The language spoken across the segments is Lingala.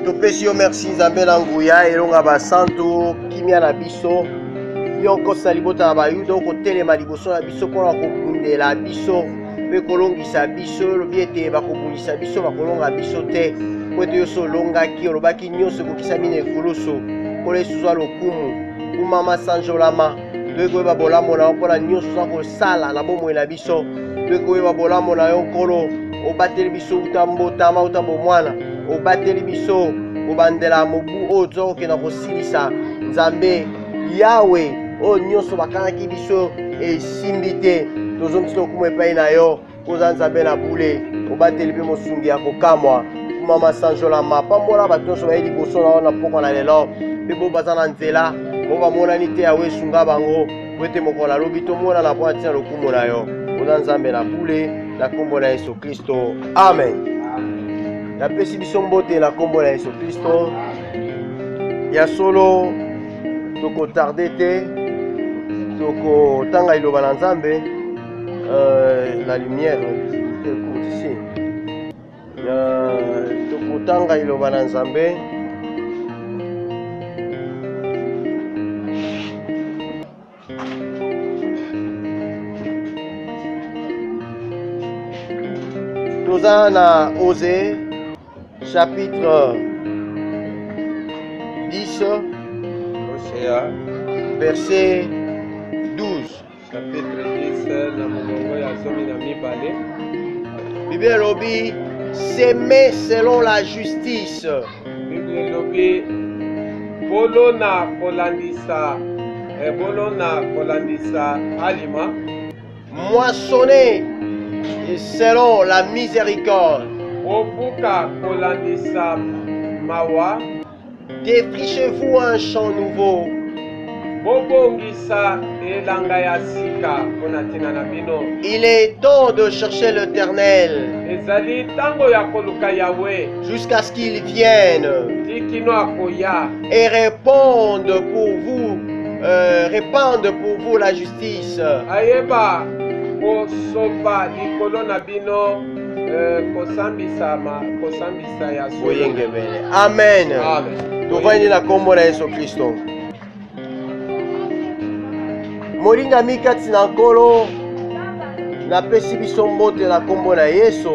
Topesi yo merci Nzambe na nguya elonga basantu kimia na biso yo kosa libota na bayuda okotelema liboso na biso mpona kobundela biso mpe kolongisa biso lobi ete bakobundisa biso bakolonga biso te po ete yo so olongaki olobaki nyonso ekokisami na ekoloso mpona esuzwa lokumu kumama sanjolama toyei koyeba bolamu na yo mpona nyonso oza kosala na bomoi na biso toyei koyeba bolamu na yo nkolo obateli biso uta mbotama uta bomwana obateli biso kobandela mobu oyo toza kokenda kosilisa Nzambe yawe oyo nyonso bakangaki biso esimbi te tozongisi lokumu epai na yo koza Nzambe na bule obateli mpe mosungi ya kokamwa mama sanjolama pambola bato nyonso baye liboso na yo na pokwa na lelo mpe bo baza na nzela bo bamonani te yawe esunga bango po ete mokolo alobi tomonana mpo na ntina lokumu na yo koza Nzambe na bule na nkombo na Yesu Kristo amen. Napesi biso mbote na nkombo na Yesu Kristo ya solo tokotarde te tokotanga liloba na Nzambe la lumière ici tokotanga liloba na Nzambe toza na Osée chapitre 10 Osea verset 12. chapitre 10 na molongo ya 12. Bible elobi s'aimer selon la justice. Bible elobi bolona kolandisa alima Moissonner selon la miséricorde. bobuka kolandisa mawa Défrichez-vous un champ nouveau. bobongisa elanga ya sika mpona ntina na bino. Il est temps de chercher l'Éternel ezali ntango ya koluka yawe jusqu'à ce qu'il vienne tikino akoya et répande pour vous la justice. ayeba kosopa likolo na bino kosambisa ya solo. Boyengebele. Amen. Amen. Tovandi na nkombo na Yesu Kristo. Molingami kati na nkolo napesi biso mbote na nkombo na Yesu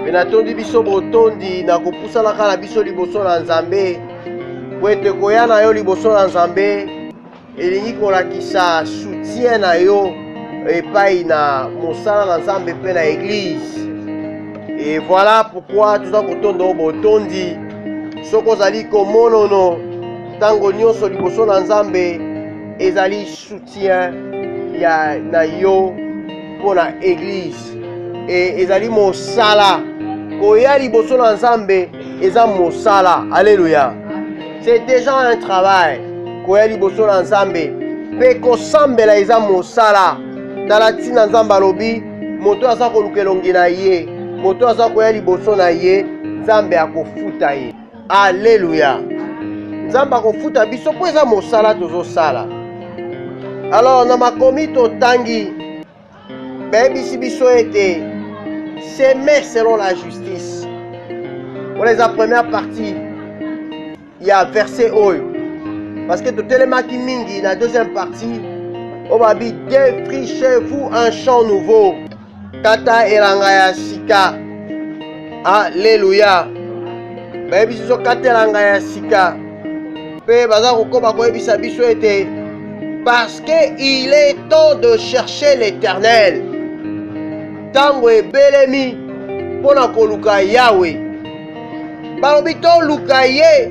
mpe natondi biso botondi na kopusanaka na biso liboso na Nzambe po ete koya na yo liboso na Nzambe elingi kolakisa soutien na yo epai na mosala na Nzambe mpe na Église. Et voilà pourquoi toza kotonda botondi soki ozali komonono ntango nyonso liboso na Nzambe ezali soutien na yo mpo na Église et ezali mosala koya liboso na Nzambe eza mosala. Alléluia. C'est déjà un travail koya liboso na Nzambe mpe kosambela eza mosala. Tala ntina Nzambe alobi moto aza koluka elongi na ye moto aza koya liboso na ye Nzambe akofuta ye. Alléluia. Nzambe akofuta biso mpo eza mosala tozosala. Alors na makomi totangi bayebisi biso ete s'aimer selon la justice. Pour les première partie il y a verset oyo parce que totelemaki mingi na deuxième partie obabi défrichez-vous un champ nouveau kata elanga ya sika. Alléluia. Bayebisi biso kata elanga ya sika mpe baza kokoba koyebisa biso ete parce que il est temps de chercher l'Éternel. Tango ebelemi mpona koluka yawe balobi toluka ye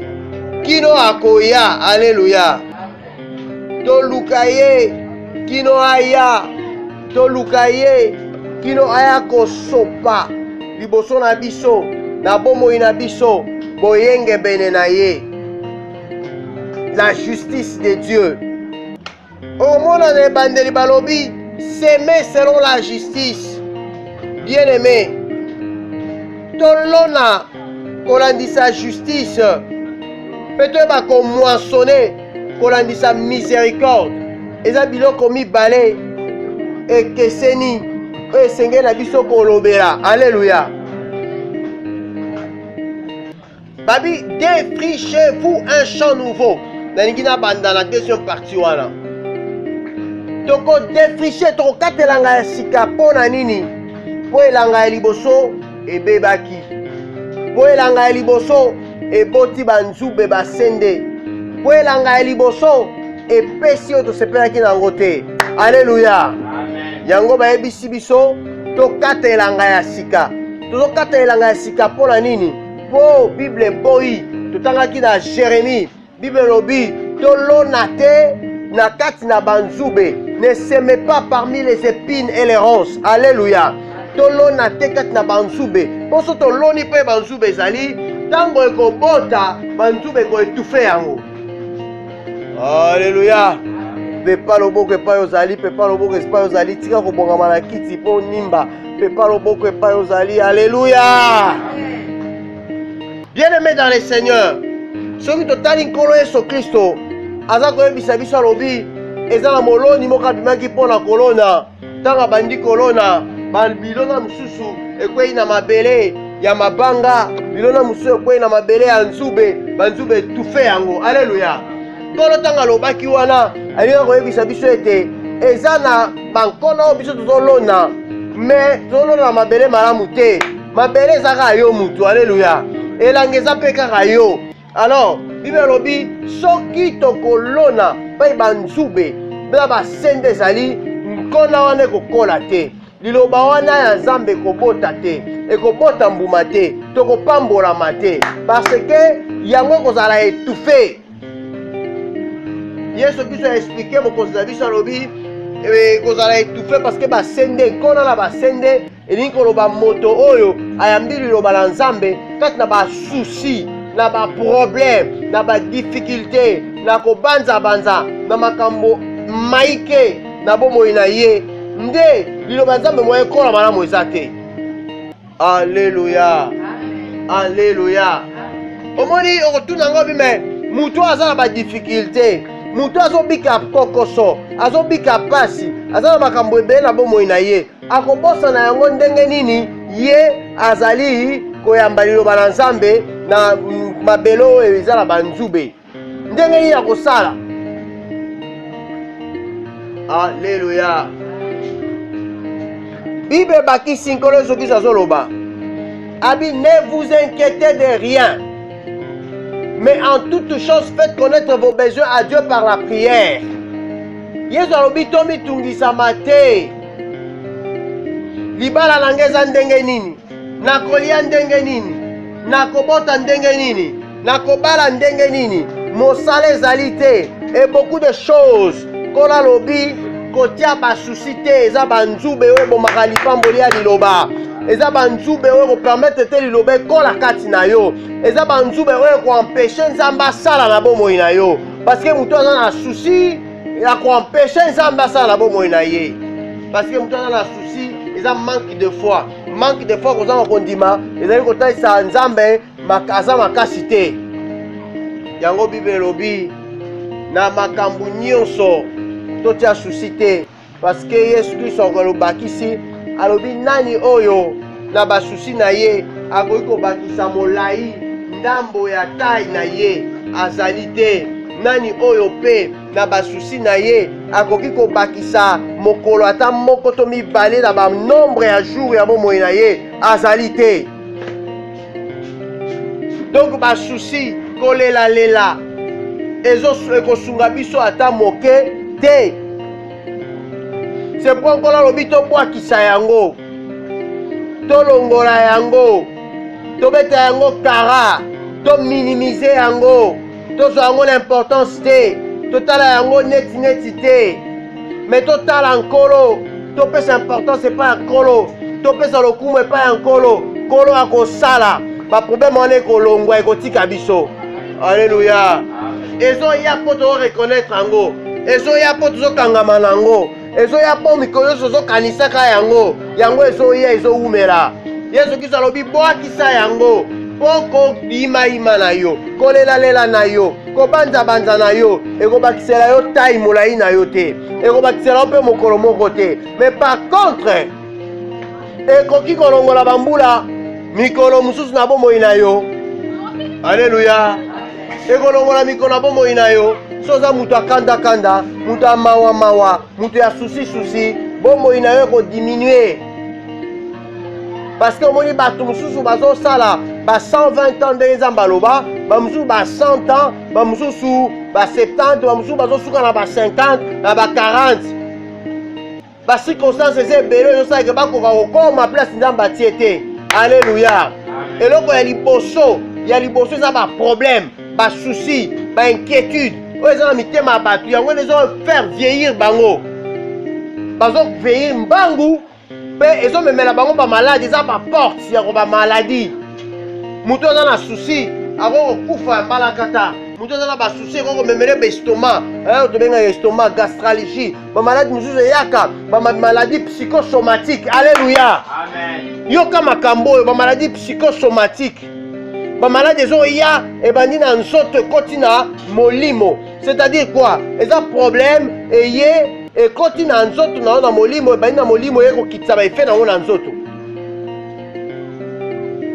kino akoya. Alléluia. Toluka ye kino aya toluka ye kino aya kosopa liboso na biso na bomoi na biso boyengebene na ye la justice de Dieu. Omona na ebandeli balobi s'aimer selon la justice. Bien aimé tolona kolandisa justice mpe toyeba komoissonne kolandisa miséricorde. Eza biloko mibale ekeseni oyo esengeli na biso kolobela. Alléluia. Babi, défrichez-vous un champ nouveau. Naningina banda la deuxième partie wana. Toko défricher toko katelanga ya sika pona nini? Po elanga ya liboso ebebaki. Po elanga ya liboso eboti banzube basende. Po elanga ya liboso epesi oyo tosepelaki nango te. Alléluia. Yango bayebisi biso tokata elanga ya sika. Tozokata elanga ya sika pona nini? Po Bible boyi totangaki na Jérémie. Bible lobi tolona te na kati na banzube. Ne s'aimez pas parmi les épines et les ronces. Alléluia. Tolona te kati na banzube. Poso toloni pe banzube ezali tango ekobota banzube ekoetufe yango. Alléluia. Pepa loboko epai ozali, pepa loboko epai ozali, tika kobongama na kiti po nimba. Pepa loboko epai ozali. Alléluia. Bien-aimé dans le Seigneur, soki totali nkolo Yesu Kristo aza koyebisa biso alobi eza na moloni moko abimaki mpo na kolona. Ntango abandi kolona bilona mosusu ekwei na mabele ya mabanga, bilona mosusu ekwei na mabele ya nzube, banzube etufe yango. Alléluia. Nkolo ntango alobaki wana alinga koyebisa biso ete eza na bankona oyo biso tozolona, me tozolona na mabele malamu te. Mabele eza kaka yo mutu. Alléluia. Elanga eza mpe kaka yo. Alors Bible elobi soki tokolona pai banzube bela basende ezali nkona wana ekokola te, liloba wana ya Nzambe ekobota te, ekobota mbuma te, tokopambolama te, parce que yango kozala etufe. Yesu Kristo a expliqué mokonzi na biso alobi kozala etufe parce que basende nkona na basende elingi koloba moto oyo ayambi liloba na Nzambe kati na basusi, na baproblème, na badifficulté, na kobanza-banza, na makambo maike, na bomoi na ye, nde liloba Nzambe mo ekola malamu eza te. Alléluia. Alléluia. Omoni okotuna ngo bime mutu aza na badifficulté, mutu azobika kokoso, azobika pasi, aza na makambo ebele na bomoi na ye, akobosana yango ndenge nini ye azali koyamba liloba na Nzambe na mabelo eza na banzube ndenge nini akosala. Alléluia. Bible bakisi nkolo Yesu Kristo azoloba abi, ne vous inquiétez de rien, mais en toute chose faites connaître vos besoins à Dieu par la prière. Yesu alobi tomitungisama te. Libala na ngeza ndenge nini, nakolia ndenge nini, nakobota ndenge nini, nakobala ndenge nini, mosala ezali te. Et beaucoup de choses kola lobi kotia basusi te, eza banzube oyo bomaka lipamboli ya liloba, eza banzube oyo kopermettre te liloba ekola kati na yo, eza banzube oyo koempeshe Nzambe asala na bomoi na yo, parce que mutu aza na susi ya koempeshe Nzambe asala na bomoi na ye, parce que mutu aza na susi eza manque de foi. Manque de foi kozanga kondima ezali kotalisa Nzambe aza makasi te. Yango Bible elobi na makambo nyonso totia susi te, parce que Yesu Kristo alobakisi alobi nani oyo na basusi na ye akoki kobakisa molai ndambo ya tai na ye azali te. Nani oyo pe na basusi na ye akoki kobakisa mokolo ata moko to mibale na banombre ya jour ya bomoi na ye azali te. Donc basusi kolelalela ekosunga biso ata moke te. C'est pourquoi nkolo alobi tobwakisa yango, tolongola yango, tobeta yango kara, tominimize yango, tozwa yango l'importance te, totala yango neti te, mais totala nkolo, topesa importance epai ya nkolo, topesa lokumu epai ya nkolo, nkolo akosala baproblème wana ekolongwa ekotika biso. Alléluia. Ezoya mpo toreconnaître yango, ezoya mpo tozokangama na yango, ezoya mpo mikolo nyonso tozokanisaka yango, yango ezoya ezowumela. Yesu Kristo alobi bwakisa yango mpo koyimayima na yo, kolelalela na yo, kobanza-banza na yo, ekobakisela yo tai molai na yo te, ekobakisela yo mpe mokolo moko te. Mais par contre ekoki kolongola bambula mikolo mosusu na bomoi na yo, Alléluia. Ekolongola mikolo bomoi na yo. Soza mutu akanda kanda, mutu amawa mawa, mutu ya susi bomoi na yo ko diminuer. Parce que omoni bato mususu bazosala ba 120 ans de nzambe loba, ba mususu ba 100 ans, ba mususu ba 70, ba mususu bazosuka na ba 50, na ba 40. Ba circonstances ebele ezosala ke bakoka kokoma place nzambe atie te. Alléluia. Eloko ya liboso eza ba problème, ba souci, ba inquiétude. Oyo eza na mitema ya bato yango ezo faire vieillir bango. Bazo vieillir mbangu mpe ezomemela bango ba maladie, eza ba porte ya ba maladie. Mutu aza na souci akokokufa mbalaka ta. Mutu aza na ba souci akokomemele ba estomac, tobenga estomac, gastralgie, ba maladie mosusu eyaka, ba maladie psychosomatique. Alléluia. Amen. Yoka makambo oyo ba maladie psychosomatique. Ba maladie ezoya ebandi na nzoto ekoti na molimo. C'est-à-dire quoi? Eza problème eye ekoti na nzoto na yo na molimo, ebandi na molimo ekokitisa ba efe nango na nzoto.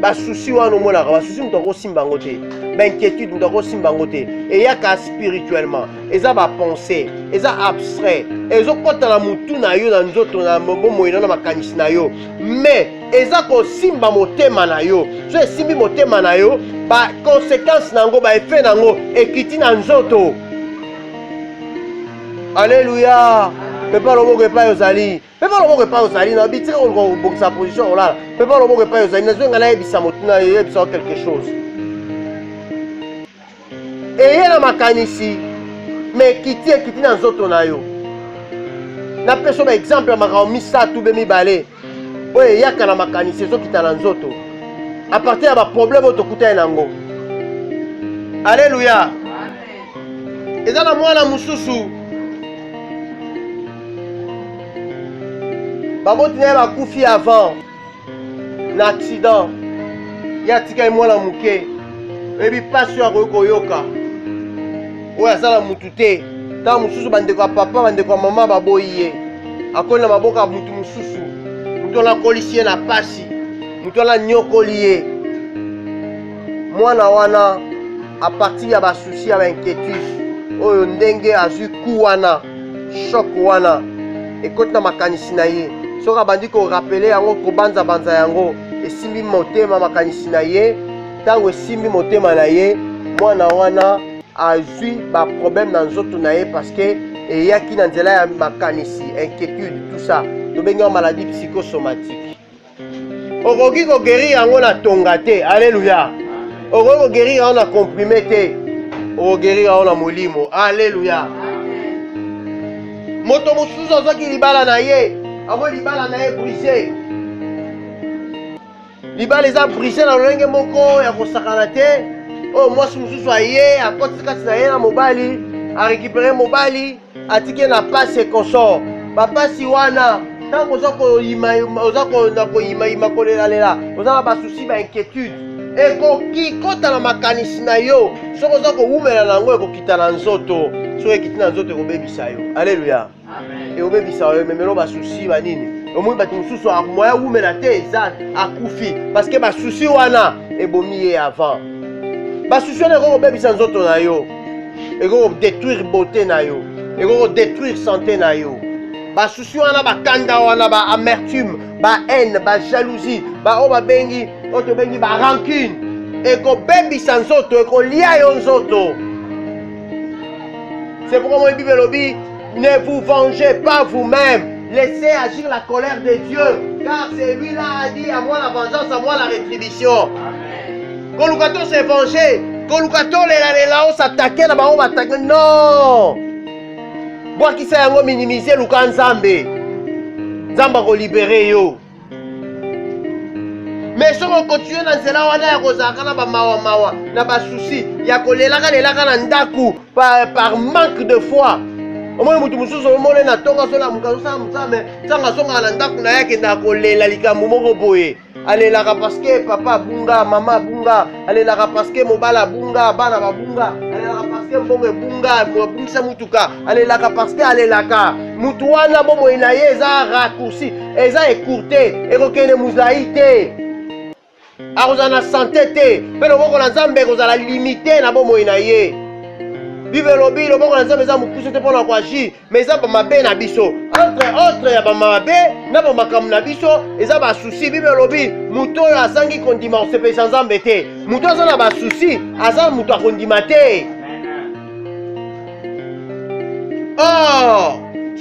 Basusi wana omonaka basusi moto akosimba yango te, bainquiétude moto akosimba yango te, eyaka spirituellement, eza bapensée, eza abstrait, ezokota na mutu na yo na nzoto na bomoi na makanisi na yo, mais eza kosimba motema na yo. So esimbi motema na yo, ba conséquence nango ba effet nango ekiti na nzoto. Alléluia. Pepa loboko epai ozali. Pepa loboko epai ozali na bitira okobokisa position olala. Pepa loboko epai ozali na zonga na yebisa motuna yebisa quelque chose. Eye na makanisi mais ekiti na nzoto na yo. Na peso ba exemple ya makambo misatu be mibale. Oyo eyaka na makanisi ezokita na nzoto. A partir ya ba problème oyo tokutani nango. Alléluia. Amen. Eza na mwana mususu baboti na ye bakufi avant na accident ye atikali mwana moke oyebi mpasi oyo akoki koyoka oyo aza na mutu te. Ntango mosusu bandeko ya papa bandeko ya mama baboyi ye akoli na maboko ya mutu mosusu, mutu wana akolisi ye na pasi, mutu wana nyokoli ye. Mwana wana apartir ya basusi ya bainquiétude oyo ndenge azwi ku wana shok wana ekoti na makanisi na ye. Soki abandi korapele yango kobanza yango esimbi motema makanisi na ye. Ntango esimbi motema na ye, mwana wana azwi baproblème na nzoto na ye parce que eyaki na nzela ya makanisi, inquiétude, tout ça tobengi yango maladie psychosomatique. Okoki koguérir yango na tonga te. Alléluia. Okoki koguérir yango na comprimé te, okoguérir yango na molimo. Alléluia. Moto mosusu azwaki libala na ye, amo libala na ye brisé, libala eza brisé na lolenge moko ya kosakana te. Oyo mwasi mosusu aye akotisi kati na ye na mobali, arécupéré mobali atiki na pasi ekonsort. Bapasi wana ntango oza koyimayima kolelalela, oza na basusi bainquiétude, ekoki kota na makanisi na yo. Soki oza kowumela nango ekokita na nzoto, soki ekiti na nzoto ekobebisa yo. Alléluia. Ekobebisa yo memelo basusi banini. Omoi bato mosusu moya wumela te eza akufi parce que basusi wana ebomi ye avant. Basusi wana ekokobebisa nzoto na yo, ekokodétruire beauté na yo, ekokodétruire santé na yo. Basusi wana bakanda wana ba amertume, ba haine, ba jalousie, ba oyo babengi oyo tobengi ba rancune, ekobebisa nzoto, ekolia yo nzoto. C'est pourquoi mon Bible dit, ne vous vengez pas vous-même, laissez agir la colère de Dieu, car c'est lui-là a dit, à moi la vengeance, à moi la rétribution. Kolukato s'est vengé, Kolukato on s'attaquait là-bas, on va attaquer. Non! Moi qui sais yango minimiser luka nzambe. Nzamba ko libérer yo. Mais si on continue dans cela wana ya kozaka na ba mawa na ba souci ya kolelaka na ndaku par manque de foi. Omoni mutu mususu omoni na tonga sola mukazo sa mutame tanga songa na ndaku na yake na kolela likambo moko boye. Alelaka parce que papa bunga, mama bunga, alelaka parce que mobala bunga, bana babunga, alelaka parce que mbongo bunga, mobungisa mutuka, alelaka parce que alelaka mutu wana bomo ina ye eza raccourci, eza écourté, ekokende muzai te. akozala na santé te mpe loboko na nzambe ekozala limité na bomoi na ye. Bible elobi loboko na nzambe eza mokuse te mpona koagir mais eza bamabe na biso. Entre autres ya bamabe na bamakambo na biso eza basusi. Bible elobi moto oyo azangi kondima kosepelisa nzambe te. Moto aza na basusi aza moto akondima te.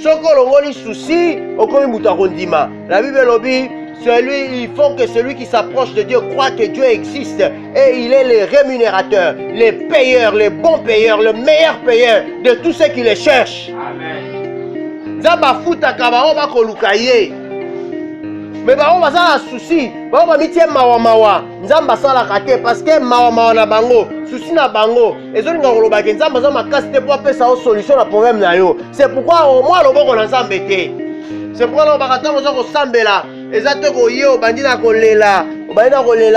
Soki olongoli susi okomi moto akondima. La Bible elobi il faut que celui qui s'approche de Dieu croit que Dieu existe et il est le rémunérateur, le payeur, le bon payeur, le meilleur payeur de tous ceux qui le cherchent. Amen. Nzamba futaka bao bakoluka ye. Mais bao bazala souci, bao bamitie mawa nzamba salaka te parce que mawa na bango, souci na bango. Ezolinga koloba ke nzamba za makasi te po apesa o solution na problème na yo. C'est pourquoi au moins loboko na nzambe te. C'est pourquoi lo bakata mozo ko sambela. Eza te koye obandi na kolela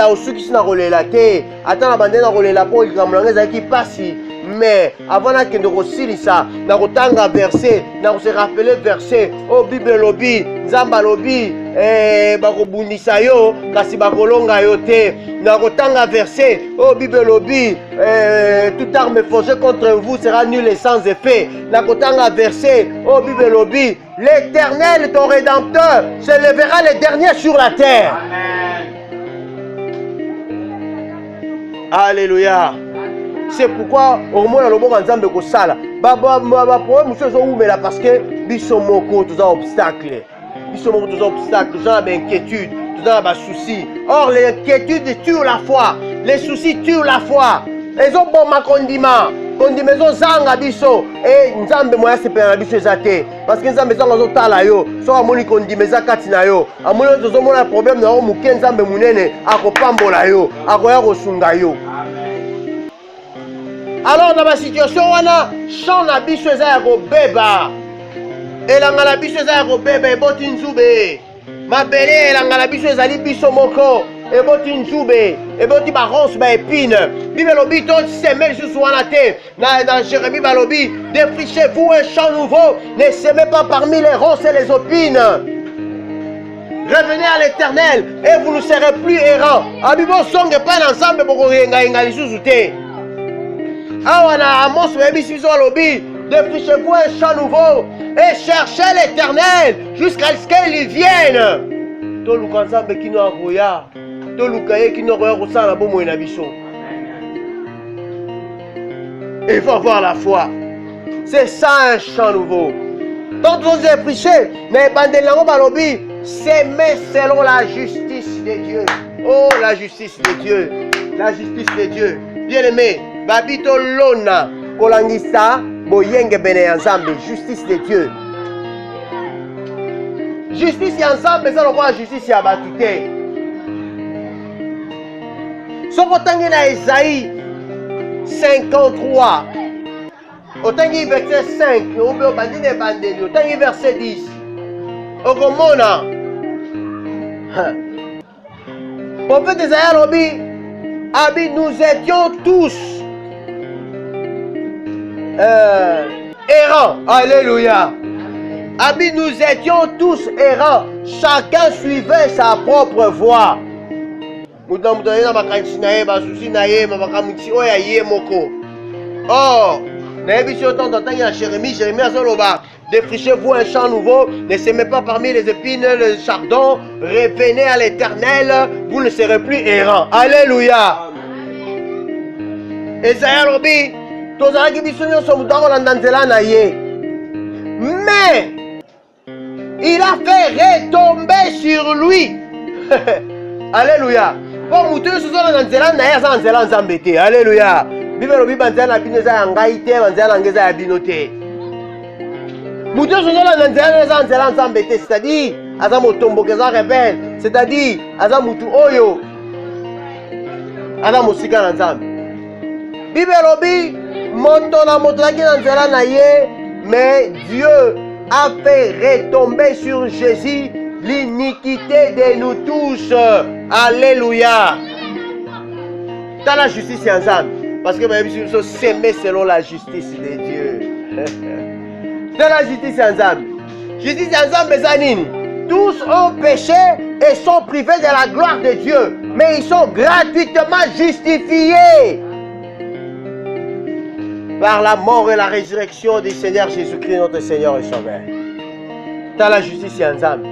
osukisi na kolela te ata na bandi na kolela mpo likambo nango ezalaki pasi mais avant nakende kosilisa na kotanga verset na kose rappele verset oyo Bible elobi nzambe alobi bakobundisa yo kasi bakolonga yo te na kotanga verset oyo Bible elobi toute arme forgée contre vous sera nulle et sans effet na kotanga verset oyo Bible elobi l'Éternel, ton Rédempteur, se lèvera le dernier sur la terre. Amen. Alléluia. C'est pourquoi au moins le bon ensemble de sala. Problème c'est parce que biso moko tous obstacles. Biso moko tous obstacles, tous inquiétudes, tous soucis. Or l'inquiétude tue la foi, les soucis tuent la foi. Les autres bon ma condiment. Kondimezo zanga biso nzambe moya sepela na biso ezate parce que nzambe zanga zotala yo so amoni kondimeza kati na yo amoni ozo mona problème na yo muke nzambe munene akopambola yo akoya kosunga yo. Alors na ba situation wana chant na biso eza ya kobeba elanga na biso eza ya kobeba eboti nzube mabele elanga na biso ezali biso moko eboti nzube eboti baronce baépine. Bible lobi to seme lisusu wana te dans Jérémie balobi défrichez-vous un champ nouveau, ne semez pas parmi les ronces et les épines. Revenez à l'Éternel et vous ne serez plus errants. Abibo songe pa ensemble boko yenga lisusu te. Awa na Amos bebisi biso balobi défrichez-vous un champ nouveau et cherchez l'Éternel jusqu'à ce qu'il vienne. Toluka nzambe kino akoya toluka ye kino akoya kosala bomoi na biso. Il faut avoir la foi. C'est ça un chant nouveau. Donc vous avez prêché, mais bandelango balobi, s'aimer selon la justice de Dieu. Oh la justice de Dieu, la justice de Dieu. Bien aimé, babito lona kolangisa boyenge bene ensemble, justice de Dieu. Justice ensemble, mais ça le voit justice ya batute. Soko tangi na Esaïe 53. Otangi verset 5. Obe obandine bandeli. Otangi verset 10. Okomona. Prophète Esaïe lobi. Abi nous étions tous errants. Alléluia. Abi nous étions tous errants. Chacun suivait sa propre voie. Oh, Jérémie défrichez-vous un champ nouveau, ne semez pas parmi les épines le chardon, revenez à l'Éternel, vous ne serez plus errants. Alléluia. Esaïe lobi, mais il a fait retomber sur lui. Alléluia. Pour mutu sozo na nzela na ya za nzela nzambe te. Alléluia. Bible lobi banzela na bino za ngai te, banzela ngeza ya bino te. Mutu sozo na nzela za nzela nzambe te, c'est-à-dire aza motombokeza rebelle, c'est-à-dire aza mutu oyo aza mosika na nzambe. Bible lobi moto na moto ki na nzela na ye, mais Dieu a fait retomber sur Jésus l'iniquité de nous tous. Alléluia. Dans la justice ensemble. Parce que nous sommes s'aimer selon la justice de Dieu. Dans la justice ensemble. Justice ensemble, mes amis. Tous ont péché et sont privés de la gloire de Dieu. mais ils sont gratuitement justifiés par la mort et la résurrection du Seigneur Jésus-Christ, notre Seigneur et Sauveur. Dans la justice et ensemble.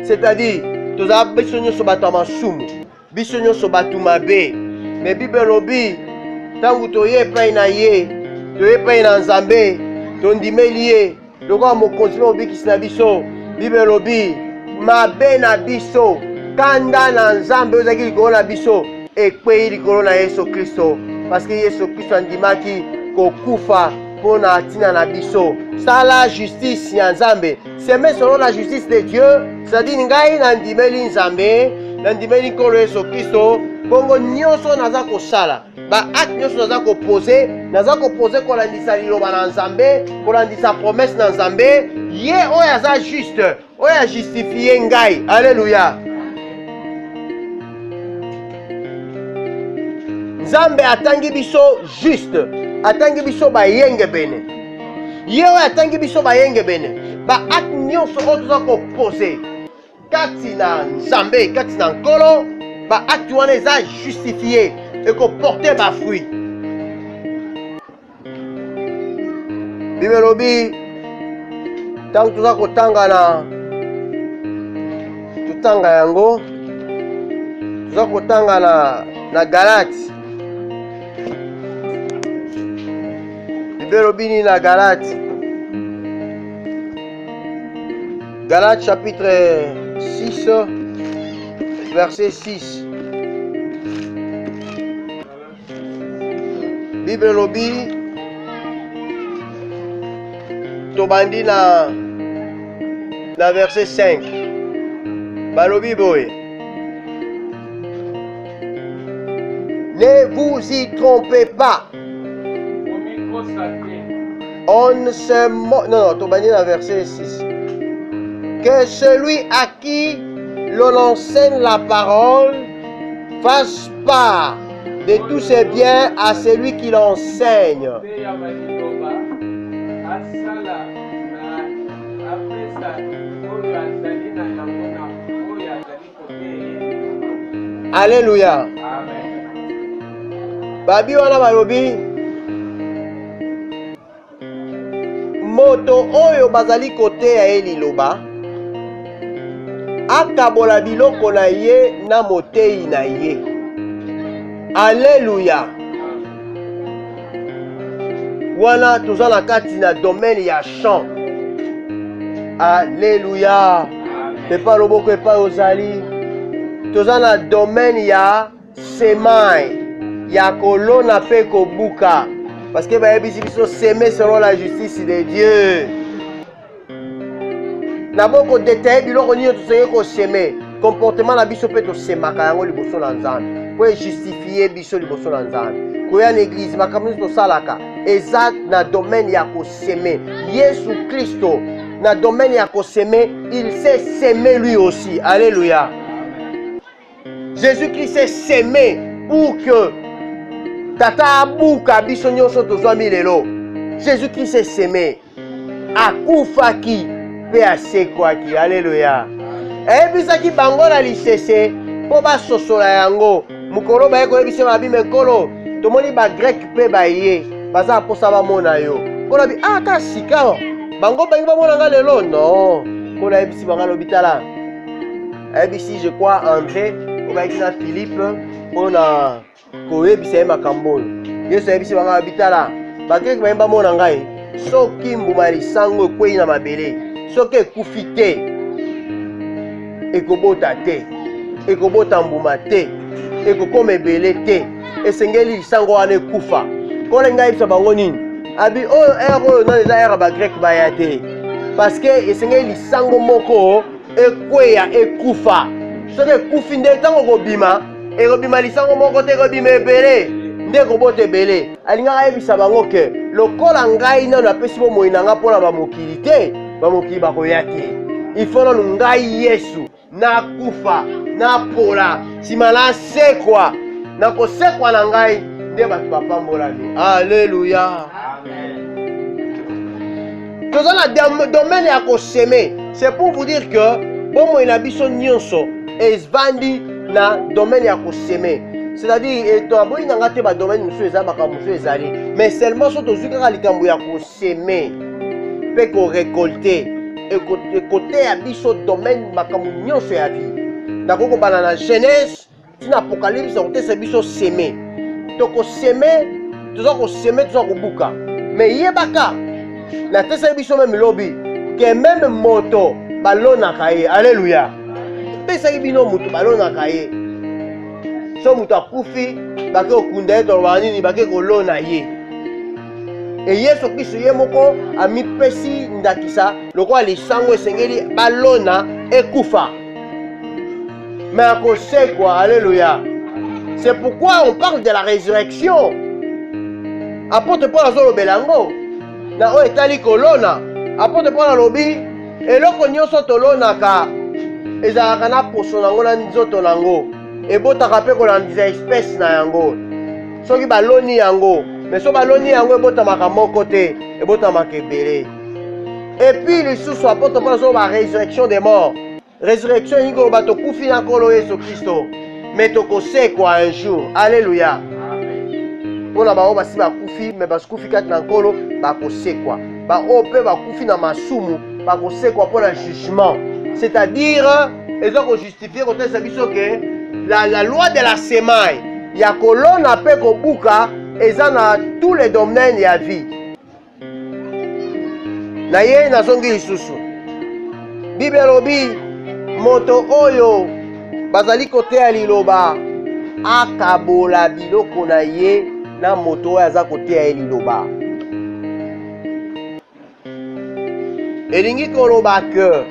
C'est-à-dire, tous avons besoin de masumu, besoin de mabe, mais Bible lobi, tant que tu es pas naïe, tu es pas dans Zambé, tu ndimelié, le roi mo continue obi kisna biso, Bible lobi, mabe na biso, kanda na Zambé ozaki likolo na biso, ekweyi likolo na Yesu Kristo, parce que Yesu Kristo andimaki kokufa pona atina na biso. Ça la justice ya Nzambe. C'est même selon la justice de Dieu, c'est-à-dire ngai nandimeli Nzambe, nandimeli nkolo Yesu Kristo, bongo nyonso naza kosala, ba acte nyonso naza kopose kolandisa liloba na Nzambe, kolandisa promesse na Nzambe, ye oyo aza juste, oyo a justifie ngai. Alléluia. Nzambe atangi biso juste, atangi biso bayenge bene. Ye oyo atangi biso bayenge bene. Ba acte nyonso oyo toza kopose kati na Nzambe, kati na nkolo, ba acte wana eza justifié et koporte ba fruit. Bible lobi tango toza kotanga yango, toza kotanga na Galate. Bible lobi ni na Galate. Galates chapitre 6, verset 6. Bible lobi tobandi na verset 5. Balobi boye. Ne vous y trompez pas. On ne se moque. Non, tobandi na verset 6. Que celui à qui l'on enseigne la parole fasse part de tous ses biens à celui qui l'enseigne. Alléluia. Babi wana balobi moto oyo bazali kote ya eliloba akabola biloko na ye na motei na ye. Alléluia. Wana toza na kati na domaine ya champ. Alléluia. Pepa loboko epa ozali. Toza na domaine ya semai, ya kolona pe kobuka. Parce que bayebisi biso semer selon la justice de Dieu. Naboko détailler biloko nini tosenge koseme, comportement na biso pe tosemaka yango liboso na Nzambe po justifie biso liboso na Nzambe. Koya na église makambo nyonso tosalaka eza na domaine ya koseme. Yesu Kristo na domaine ya koseme, il s'est semé lui aussi. Alléluia. Jésus-Christ s'est semé pour que tata abuka biso nyonso tozwami lelo. Jésus-Christ s'est semé, akufaki pe asekwaki. Alléluia. Ebisaki bango na lisese po basosola yango mukolo baye koyebisa mabi mekolo tomoni ba grec pe baye baza posa bamona yo kola bi ata sika bango bangi bamona nga lelo non kola ebisi banga lobitala ebisi je crois André obayaki na Philippe pona koyebisa ye makambo oyo Yesu ebisi banga lobitala ba grec bangi bamona ngai soki mbuma lisango ekweyi na mabele soki ekufi te ekobota te, ekobota mbuma te, ekokoma ebele te, esengeli lisango wana ekufa. Kole ngai bisa bango nini? Abi oyo oyo nani eza ere ba grec baya te. Parce que esengeli lisango moko ekweya ekufa. Soki ekufi nde ntango kobima, ekobima lisango moko te ekobima ebele, nde ekobota ebele. Alingaka yebisa bango ke lokola ngai nano apesi bomoi na nga mpona bamokili te, bamokili bakoya te. Il faut nanu ngai Yesu na kufa na pola sima na sekwa na kosekwa na ngai nde bato bapambolami. Alléluia. Toza na domaine ya koseme. C'est pour vous dire que bomoi na biso nyonso ezvandi na domaine ya koseme. C'est-à-dire toaboyi nanga te ba domaine musu eza makambo musu ezali, mais seulement so tozwi kaka likambo ya koseme mpe korekolte ekote ya biso domaine makambo nyonso ya vie. Ndako kobana na Genèse tina Apocalypse akotesa biso seme. Tokoseme, toza koseme, toza kobuka. Mais yebaka na tesa biso même lobi que même moto balonaka ye. Alléluia. Pesaki bino moto balonaka ye. So moto akufi bake okunda ye toloba nini bake kolona ye. E Yesu Kristo ye moko amipesi ndakisa lokola lisango esengeli balona ekufa. Mais akosekwa. Alléluia. C'est pourquoi on parle de la résurrection. Apôtre Paul azolobela ngo na oyo etali kolona. Apôtre Paul alobi eloko nyonso tolonaka ezalaka na poso nango na nzoto nango, ebotaka mpe kolandisa espèce na yango. Soki baloni yango, mais so baloni yango ebotamaka moko te, ebotamaka ebele. Et puis lisusu apôtre Paul azoloba résurrection des morts. Résurrection elingi koloba tokufi na nkolo Yesu Kristo, mais tokosekwa un jour. Alléluia. Pona ba oba si bakufi mais bakufi kati na nkolo bakosekwa. Ba ope bakufi na masumu bakosekwa pona jugement. C'est-à-dire ezoko justifier kotesa biso ke la loi de la semaille ya kolona pe kobuka eza na tous les domaines ya vie. Na ye nazongi lisusu. Bible lobi moto oyo bazali koteya liloba akabola biloko na ye na moto oyo aza koteya ye liloba. Elingi koloba ke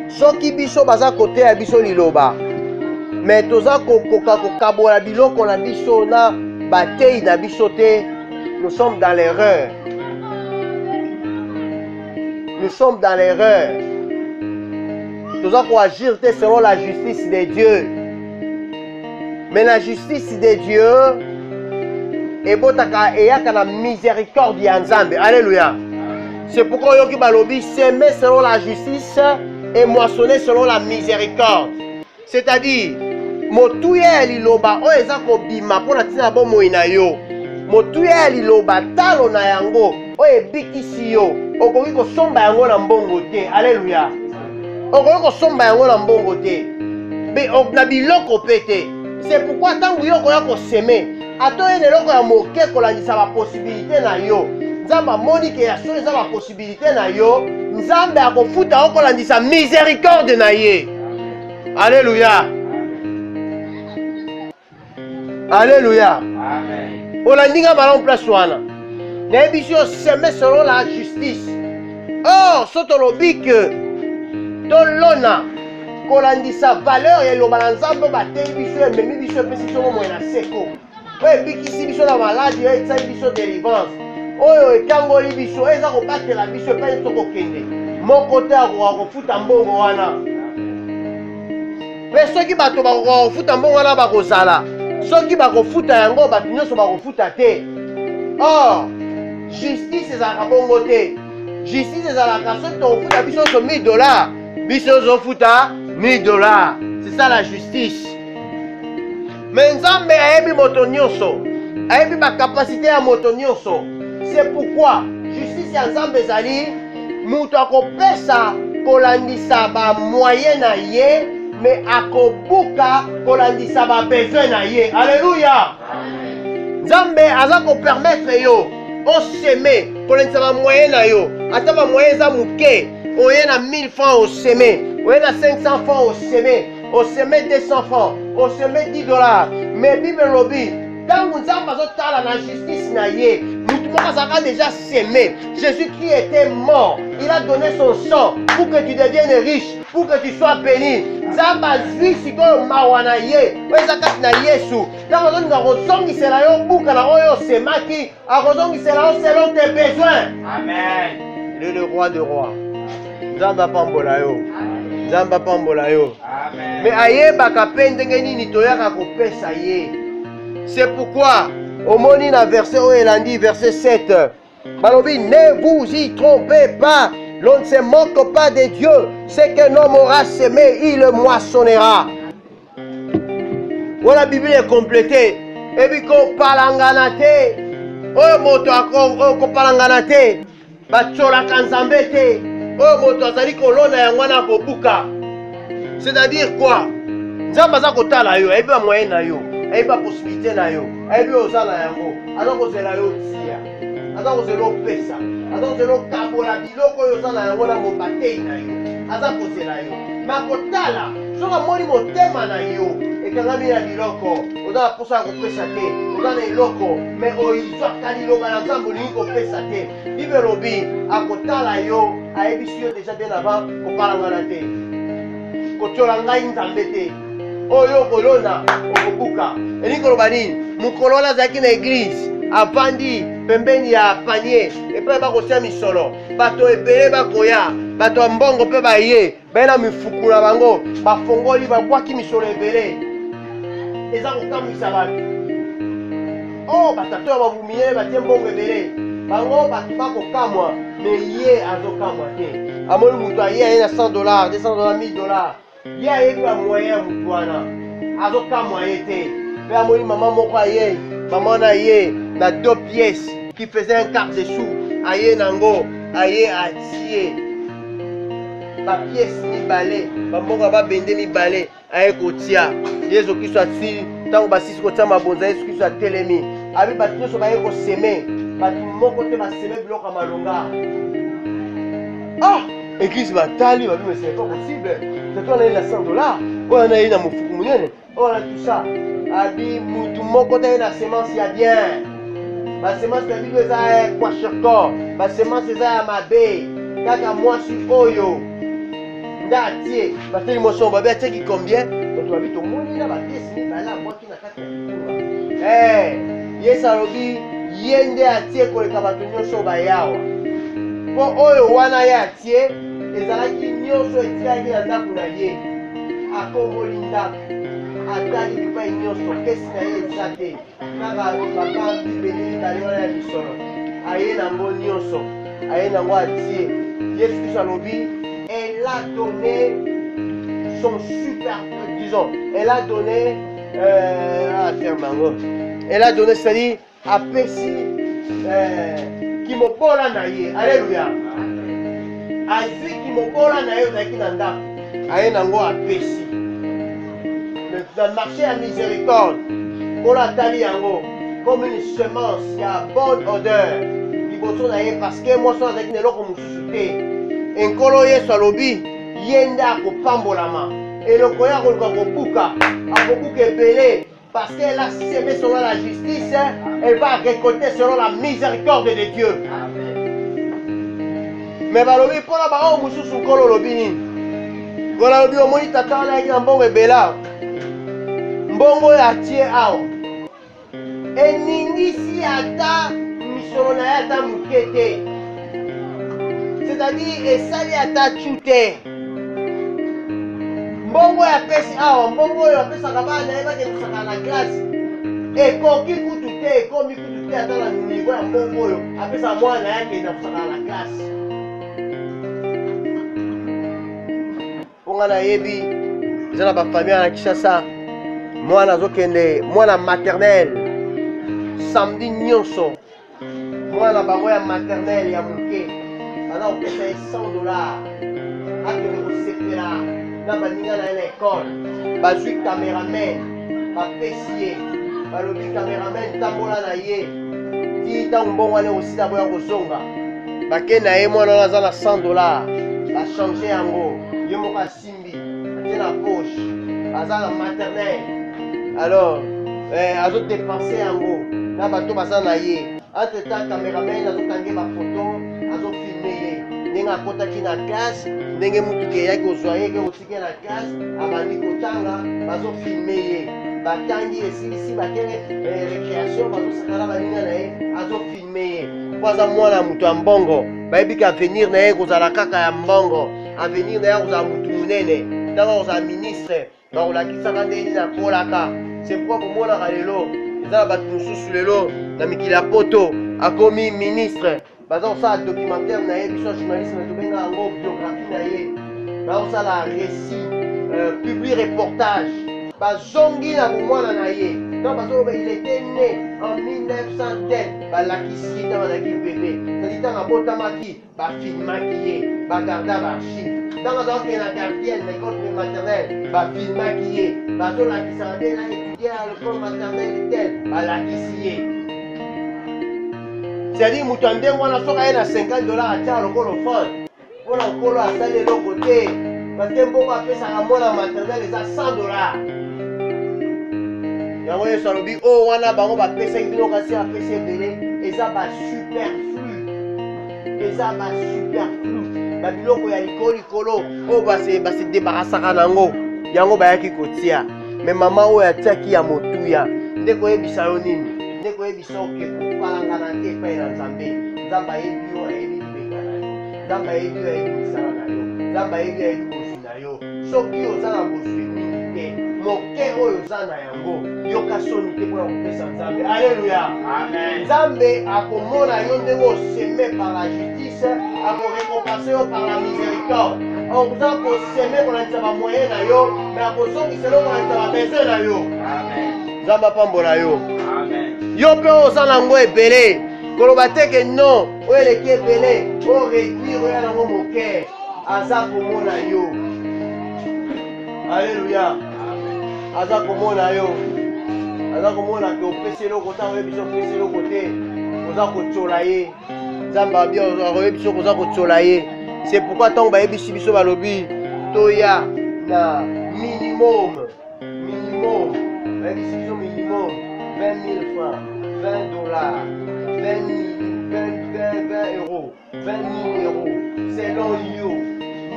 soki biso baza koteya biso liloba mais toza kokoka kokabola biloko na biso na bateyi na biso te, nous sommes dans l'erreur. Nous sommes dans l'erreur. Toza koagir te selon la justice de Dieu. Mais la justice de Dieu ebotaka eyaka na miséricorde ya Nzambe. Alléluia. C'est pourquoi yoki balobi s'aimer selon la justice et moissonner selon la miséricorde. C'est-à-dire motuya liloba oyo eza kobima mpona ntina bomoi na yo, motuya liloba talo na yango oyo ebikisi yo, okoki kosomba yango na mbongo te. Alléluia. Okoki kosomba yango na mbongo te na biloko pe te. C'est pourquoi ntango yo okoya koseme atoye eloko ya moke kolandisa baposibilité na yo, Nzambe amoni ke ya solo eza baposibilité na yo, Nzambe akofuta okolandisa miséricorde na ye. Alléluia. Alléluia. Amen. Olandinga malon place wana. Nayebi si oseme selon la justice. Or, soto lobi ke tolona kolandisa valeur ya loba na Nzambe bateyi biso ememi biso epesi biso bomoi na seko. Oyo ebikisi biso na maladi oyo etisali biso délivrance. Oyo ekangoli biso eza kobatela biso epai tokokende. Moko te akoka kofuta mbongo wana. Mpe soki bato bakoka kofuta mbongo wana bakozala, soki bakofuta yango bato nyonso bakofuta te. Or justice ezalaka bongo te. Justice ezalaka soki tokofuta biso nyonso $1000, biso ozofuta $1000. C'est ça la justice. Mais Nzambe ayebi moto nyonso, ayebi bakapasité ya moto nyonso. C'est pourquoi justice ya Nzambe ezali mutu akopesa kolandisa ba moyen na ye, mais akobuka kolandisa ba besoin na ye. Alléluia. Nzambe aza ko permettre yo oseme kolandisa ba moyen na yo. Ata ba moyen eza muke, oye na 1000 francs oseme, oye na 500 francs oseme 200 francs, oseme $10. Mais Bible lobi tango Nzambe azotala na justice na ye, mutu moko azalaka déjà semé. Jésus-Christ était mort, il a donné son sang pour que tu deviennes riche, pour que tu sois béni. Nzambe azwi sikoyo mawa na ye oyo eza kati na Yesu. Tango azolinga kozongisela yo buka na oyo osemaki, akozongisela yo selon tes besoins. Amen. Il est le roi de rois. Nzambe apambola yo. Nzambe apambola yo. Amen. Mais ayebaka mpe ndenge nini toyaka kopesa ye. C'est pourquoi au moni na verset oyo elandi verset 7 balobi ne vous y trompez pas, l'on ne se moque pas de Dieu, ce qu'un homme aura semé il le moissonnera. wana Bible est complété. Et puis kopalangana te. Oyo moto oyo kopalangana te. Batsolaka Nzambe te. Oyo moto azali kolona yango wana kobuka. C'est-à-dire quoi? Nzambe aza kotala yo, ayebi ba moyen na yo, ayebi ba possibilité na yo, ayebi oza na yango, aza kozela yo tia, aza kozela opesa, aza kozela okabola biloko oyo oza na yango na mobatei na yo, aza kozela yo. Ma kotala, soki amoni motema na yo ekangami na biloko, oza na posa ya kopesa te, oza na eloko, me oyizwaka liloba na Nzambe olingi kopesa te. Bible elobi akotala yo, ayebisi yo déjà bien avant kopalangana te. Kotiola ngai Nzambe te. Oyo kolona okobuka. Elingi koloba nini? Mokolo wana azalaki na église, avandi pembeni ya panier, epai bakosia misolo. Bato ebele bakoya, bato ya mbongo mpe baye, baye na mifuku na bango, bafongoli babwaki misolo ebele. Eza kokamwisa bato. Oh, batata oyo babumile batie mbongo ebele. Bango bato bakokamwa, me ye azokamwa te. Amoni mutu aye aye na $100, $200, $1000. Ye ayebi ba moyen mutu wana. Azokamwa ye te. Pe amoni maman moko aye, maman na ye na 2 pièces qui faisait un quart de sou. Aye nango, aye atie. Ba pièce mibale, ba moko ba bende mibale, aye kotia. Yesu Kristo ati, tango basisi kotia mabonza Yesu Kristo atelemi. Abi bato nyonso baye koseme, bato moko te baseme biloko malonga. Ah! Église batali, mais c'est pas possible. C'est toi, on a $100. On a eu dans mon fou, on a tout ça. Abi, tout mon côté, la semence, il y a bien. Ma semence, la Bible, c'est quoi cherko? Ma semence, c'est à ma baie. Kaka moi, je suis oyo. Ndati, parce que moi, son babé, tu sais qui combien? Donc, tu vas vite au monde, là, ma pièce, mais là, moi, qui n'a qu'à faire. Eh, yes, Arobi, yende a tie, pour les cabatonniers, sont bayawa. Pour oyo, wana ya tie. Ezalaki nyonso etiaki na ndako na ye akomboli ndako atali bipai nyonso kesi na ye eza te kaka papa bibeli mibale wana ya misolo aye nango nyonso aye nango atie Yesu Kristo alobi elle a donné son super disons elle a donné elle a donné c'est-à-dire apesi kimobola na ye alléluia aziki mobola na yo zaki na ndako aye nango apesi dans le marché à miséricorde kola atali yango comme une semence ya bonne odeur liboso na ye parce que moi so azalaki na eloko mosusu te enkolo Yesu alobi ye nde akopambolama eloko ye akoluka kobuka akobuka ebele parce qu'elle a semé selon la justice elle va récolter selon la miséricorde de Dieu. Mais balobi mpona bao mosusu nkolo olobi nini? Nkolo alobi omoni tata wana yaki na mbongo ebela mbongo oyo atie awa eningisi ata misolo na ye ata moke te, c'est-à-dire esali ata tsu te. Mbongo oyo apesi awa, mbongo oyo apesaka bana na ye bakendisaka na klase ekoki kutu te, ekomi kutu te ata na nivo ya mbongo oyo apesaka mwana yake akenda kosaka na klase. Ponga nayebi eza na bafamille na Kinshasa mwana azokende mwana maternelle samedi nyonso mwana bango ya maternelle ya moke aza kopesa ye $100 akende kosepela na baninga na ye na ekole bazwi cameraman bapesi ye balobi cameraman tambola na ye ti ntango mbongo wana osila boya kozonga bakende na ye mwana wana aza na $100 bachange yango ye moko asimbi atie na poche aza na maternelle alors azodepense yango na bato baza na ye entre temps cameraman azokange bafoto azofilme ye ndenge akotaki na classe ndenge mutuka eyaki kozwa ye ke kotiki na classe abandi kotanga bazofilme ye batangi esilisi bakende récréation bazosakana baninga na ye azofilme ye po aza mwana moto ya mbongo bayebi ke avenir na ye kozala kaka ya mbongo avenir na ye kozala motu monene ntango kozala ministre bakolakisaka ndeni na kolaka c'est pourquoi komonaka lelo eza na bato mosusu lelo na mikili ya poto akomi ministre baza kosala documentaire na ye biso ya journaliste na tobenga yango biographie na ye baza kosala récit publi reportage bazongi na bomwana na ye ntango bazoloba il était né en 1900 tel balakisi ye ntango azalaki bebe sadi ntango abotamaki bafilmaki ye bagarda baarchive ntango azalaki na gardienne na école maternelle bafilmaki ye bazolakisaka te na étudier à l'école maternelle tel balakisi ye c'est-à-dire moto ya ndenge wana soki aye na $50 atia lokolo offrande mpona nkolo asali eloko te parce mbongo apesaka mwana maternel eza $100 yango yesu alobi oyo wana bango bapesaki bino kasi apesi ebele eza basuperflu babiloko ya likolo oyo basedebarasaka nango yango bayaki kotia me mama oyo atiaki ya motuya nde koyebisa yo nini nde koyebisa oke kopalangana te epai na nzambe nzambe ayebi yo ayebi libeka na yo nzambe ayebi yo ayebi misala na yo nzambe ayebi ayebi bozwi na yo soki oza na bozwi mingi te moke oyo oza na yango yoka soni te mpona kopesa nzambe alleluya nzambe akomona yo ndenge oseme par la justice akorekompense yo par la miséricorde oza koseme kolandisa bamoyen na yo me akozongisa yo kolandisa babesoin na yo nzambe apambola yo yo mpe oza nango ebele koloba teke non oyo eleki ebele oyo réduire oya nango moke aza komona yo alleluya aza komona yo aza komona ke opesi eloko ntango oyebi so opesi eloko te oza kotyola ye nzambe abi akoyebi so koza kotyola ye c'est pourquoi ntango bayebisi biso balobi toya na minimum bayebisi biso minimum 20 000 francs, $20, 20 euros, 20 000 euros, selon you.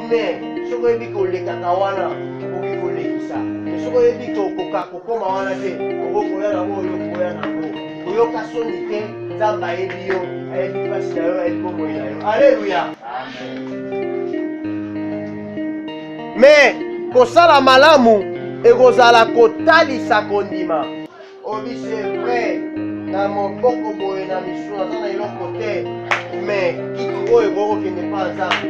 Mais, ce que vous voulez que vous voulez ça. Mais ce que vous voulez que vous voulez alléluia. Mais, kosala malamu ekozala kotalisa kondima. Obi c'est vrai na moboko boye na misu aza na eloko te mais kiti oyo ekokokende mpa nzambe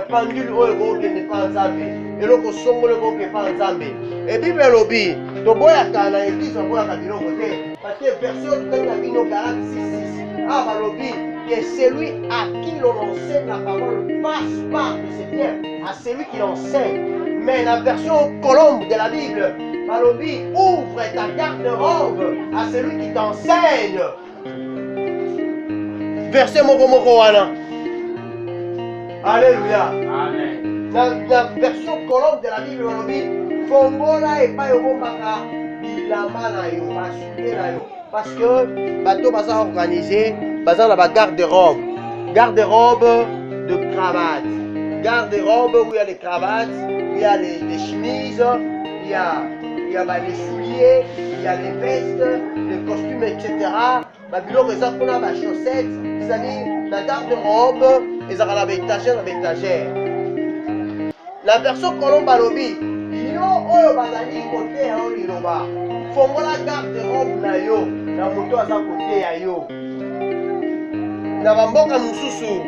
pendule oyo ekokokende mpa nzambe eloko songolo ekokokende mpa nzambe ebible elobi toboyaka na eglise baboyaka biloko te parce que verset oyo totali na bino Galate 6:6 awa balobi que celui à qui l'on enseigne la parole passe part de ses biens à celui qui l'enseigne. Mais la version colombe de la Bible, Malobi, ouvre ta garde-robe à celui qui t'enseigne. Verset Moko wana. Alléluia. Amen. La version colombe de la Bible, Malobi, fongola et pas yomaka bilama na yo, basuke na yo. Parce que bateau baza organisé, baza na ba garde-robe. Garde-robe de cravate. Garde-robe où il y a des cravates. Il y a les chemises, il y a les souliers, il y a les vestes, les costumes, etc. Babylone, les enfants, les chaussettes, c'est-à-dire la garde-robe, les arabes étagères, la version colombe balobi, yo oyo bazali côté ya liloba. Fongo la garde-robe na yo, na moto aza côté ya yo. Na bamboka mususu.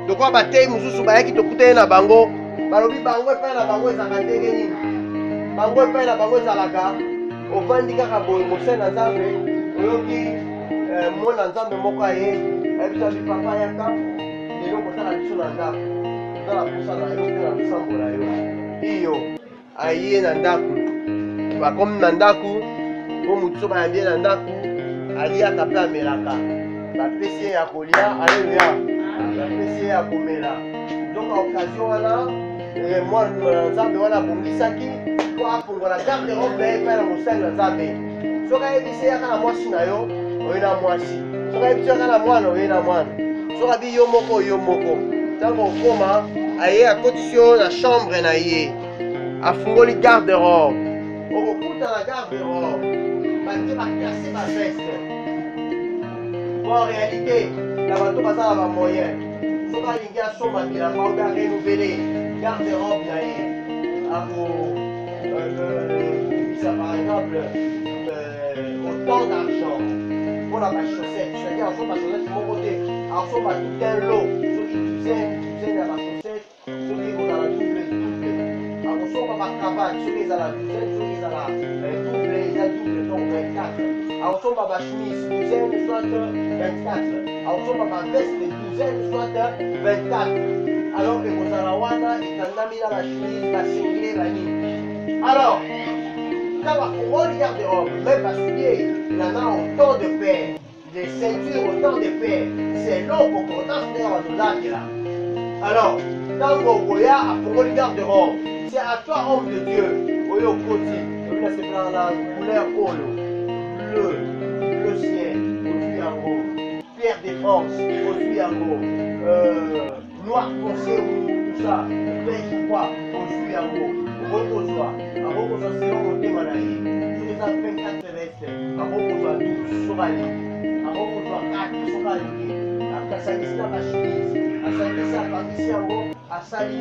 Dokwa batei mususu bayaki tokuteye na bango. Balobi bango epai na bango ezalaka ndenge nini bango epai na bango ezalaka ovandi kaka boye mosali na nzambe oyoki mwana nzambe moko aye ayebisa bi papa yaka lelo kosala biso na ndako tozala posa na yo mpe na losambo na yo iyo aye na ndako bakomi na ndako po motu so bayambie na ndako aliaka mpe amelaka bapesi ye ya kolia alleluya bapesi ye ya komela donc occasion wana mwana nzambe wana abongisaki po afungola garde-robe epai na mosali na nzambe soki ayebisi yaka na mwasi na yo oye na mwasi soki ayebisi yaka na mwana oye na mwana soki abi yo moko yo moko ntango okoma aye akotisi yo na chambre na ye afungoli garde-robe okokuta na garde-robe batie baklase baveste po en réalité na bato baza na bamoyen soki alingi asomba bilamba oyo arenouvelé garde-robe na ye ça par exemple autant d'argent pour la chaussette, c'est-à-dire en ma chaussette mon côté, en somme à tout un lot, ceux qui disaient à la chaussette, ceux qui vont dans la double, en somme bacravate soki ezala douzaine soki ezala double eza double donc 24 aosomba bachemise douzaine soit 24 aosomba baveste douzaine soit 24 alors ekozala wana ekangami na bachemise basengle banini alors quand bakongoli garde-robe même basoulier il en a autant de paires des ceintures autant de paires c'est long concordance ndenge bazolakela alors ntango okoya afongoli garde-robe c'est à toi homme de Dieu oyo okoti oyo nasepelaka na couleur oyo bleu ciel ozwi yango pierre de France ozwi yango noir foncé tout ça beige froid ozwi yango okokozwa akokozwa selon motema na ye soki eza 24 veste akokozwa 12 soki alingi akokozwa 4 soki alingi akasangisi na bachemise asangisi akangisi yango asali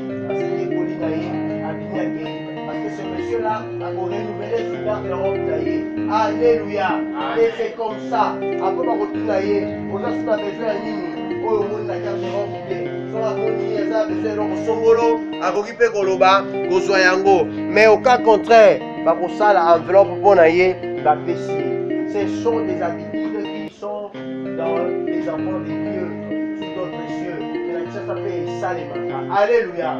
ekoli na ye abiniaki parce que ce monsieur là akorenouveler son garde-robe na ye alléluia et c'est comme ça après bakotuna ye oza suna besoin ya nini oyo omoni na garde-robe te soki amoni eza besoin eloko songolo akoki mpe koloba kozwa yango mais au cas contraire bakosala enveloppe mpo na ye bapesi ye ce sont des habitudes qui sont dans les enfants de Dieu sous d'autres cieux et la kisasa mpe esalemaka alléluia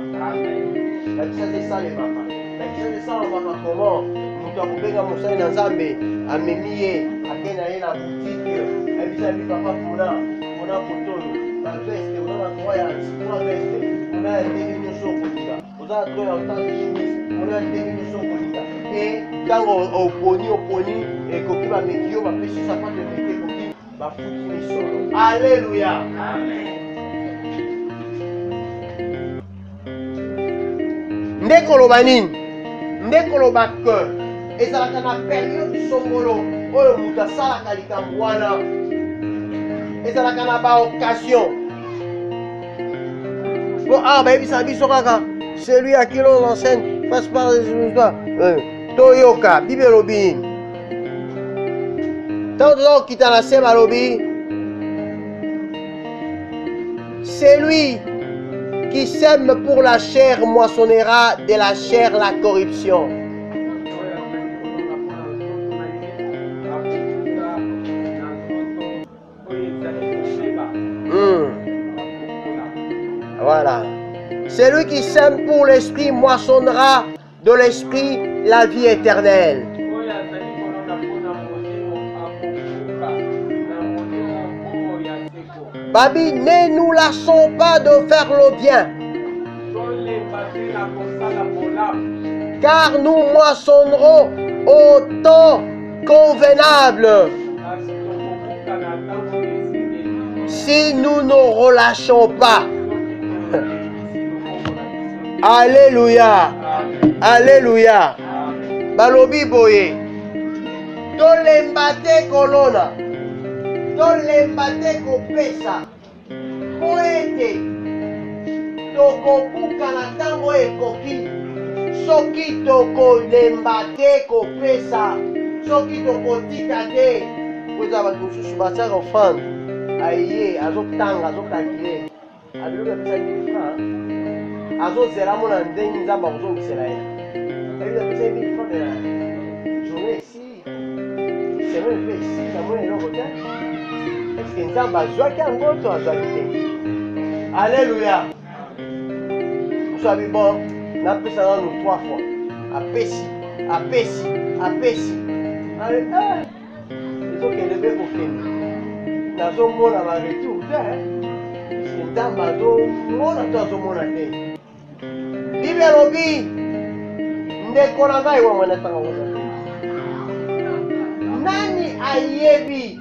la kisasa esalemaka la kisasa esalemaka comment moto akobenga mosali na nzambe amemi ye akei na ye na boutique ayebisa bi papa mpona kotoyo baveste oza na droit ya 3 veste ona ya ndenge nyonso okolinga oza na droit ya otanga chemise ona ya ndenge nyonso okolinga e ntango oponi ekoki bameki yo bapesi sapate meki ekoki bafuti misolo alleluya nde koloba nini nde koloba ke ezalaka na periode songolo oyo moto asalaka likambo wana ezalaka na baoccasion po bayebisaka biso kaka celui à qui l'on enseigne passe par les histoires toyoka bible elobi nini ntango toza kokita na se balobi celui qui sème pour la chair moissonnera de la chair la corruption. Voilà. Celui qui sème pour l'esprit moissonnera de l'esprit la vie éternelle. Babi, ne nous lassons pas de faire le bien, car nous moissonnerons au temps convenable si nous ne relâchons pas. Alléluia. Alléluia. Balobi boye. Tolemba te kolona. Tolemba te kopesa. Po ete tokobuka na ntango ekoki. Soki tokolemba te kopesa. Soki tokotika te. Koza bato mosusu batiaka offrande. Aye azotanga azokalkile. Abilobi apesa 1000 francs. Azozela mona ndenge nzambe akozongisela ye. Ebi apesa 1000 francs de la journée ici. Semaine mpe ici namoni eloko te. Est-ce que nzambe azwaki yango to azwaki te? Alléluia. Mosu abi bon napesa nanu 3 fois. Apesi. Ezokende mpe kokende. Nazomona baretour te. Nzambe azomona to azomona te. Bible elobi ndeko na ngai wa mwana tanga wana. Nani ayebi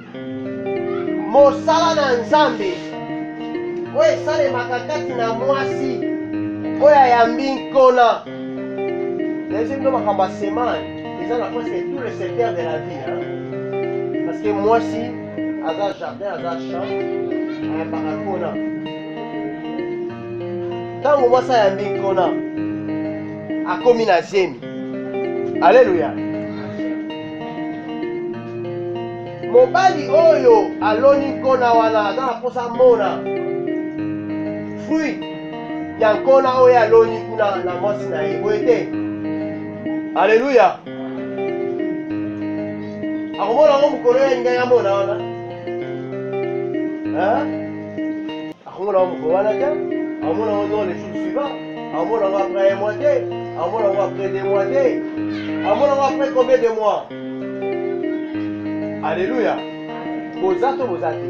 mosala na nzambe oyo esalemaka kati na mwasi oyo ayambi nkona. Nayebi bino makambo ya semane eza na presque tout le secteur de la vie parce que mwasi aza jardin aza champ ayambaka nkona. Ntango mwasi ayambi nkona akomi na zemi. Alléluia. Mobali oyo aloni nkona wana aza na posa mona fruit ya nkona oyo aloni kuna na mwasi na ye boye te. Alléluia. Akomona ngo mukolo ya ngai amona wana. Akomona ngo mukolo wana te. Akomona ngo dans les jours suivants. Akomona ngo après un mois te. Akomona ngo après 2 mois te. Akomona ngo après combien de mois? Alléluia. Bozato bozate.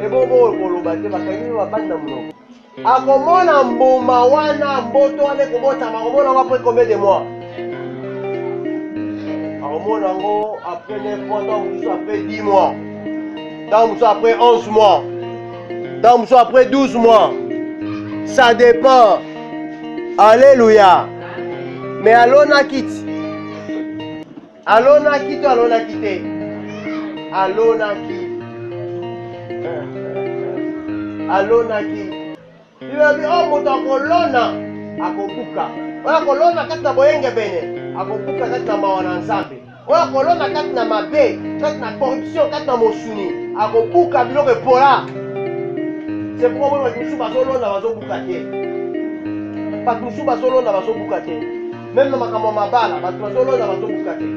Ebobo koloba te bakangi babanda monoko. Akomona mbuma wana mboto wana kobotama. Akomona ngo après combien de mois? Akomona ngo après 9 mois, donc après 10 mois. Donc après 11 mois. Donc après 12 mois. Ça dépend. Alléluia. Mais alona quitte. Alona quitte, alona quitte. Alona quitte. Alona quitte. Il va dire, oh, mon temps kolona. Akobuka. Oya kolona kati na boyenge bene. Akobuka kati na mawana nzambe. Oya kolona kati na mabe. Kati na corruption, kati na mosuni. Akobuka biloko epola. C'est pourquoi moi, je suis pas solo dans ma zone boucatée. Pas tout solo dans ma zone boucatée. Même dans ma camomabala, pas tout solo dans ma zone boucatée.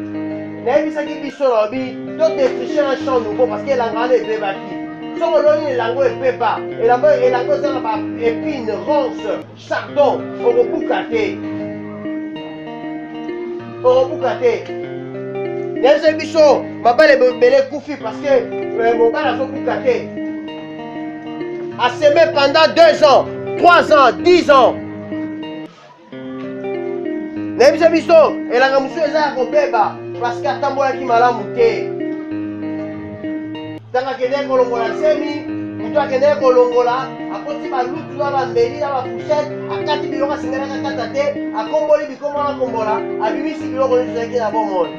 Mais ça qui dit sur la vie, d'autres défricher un champ nouveau parce que la grande est bébaki. Sans le langue est pépa. Et la langue est dans ma épine, ronce, chardon, au boucatée. Au boucatée. Les bichons, ma belle est belé koufi parce que mon bal a son boucatée. A semé pendant 2 ans, 3 ans, 10 ans. Nebisa biso, elanga musu eza ko beba parce que atambola ki malamu te. Tanga kende ko longola semi, mutu akende ko longola, akoti ba lutu na ba mbeli na ba poussette, akati biloko singana kata te, akomboli bikomo na kombola, abimisi biloko ni zaki na bomona.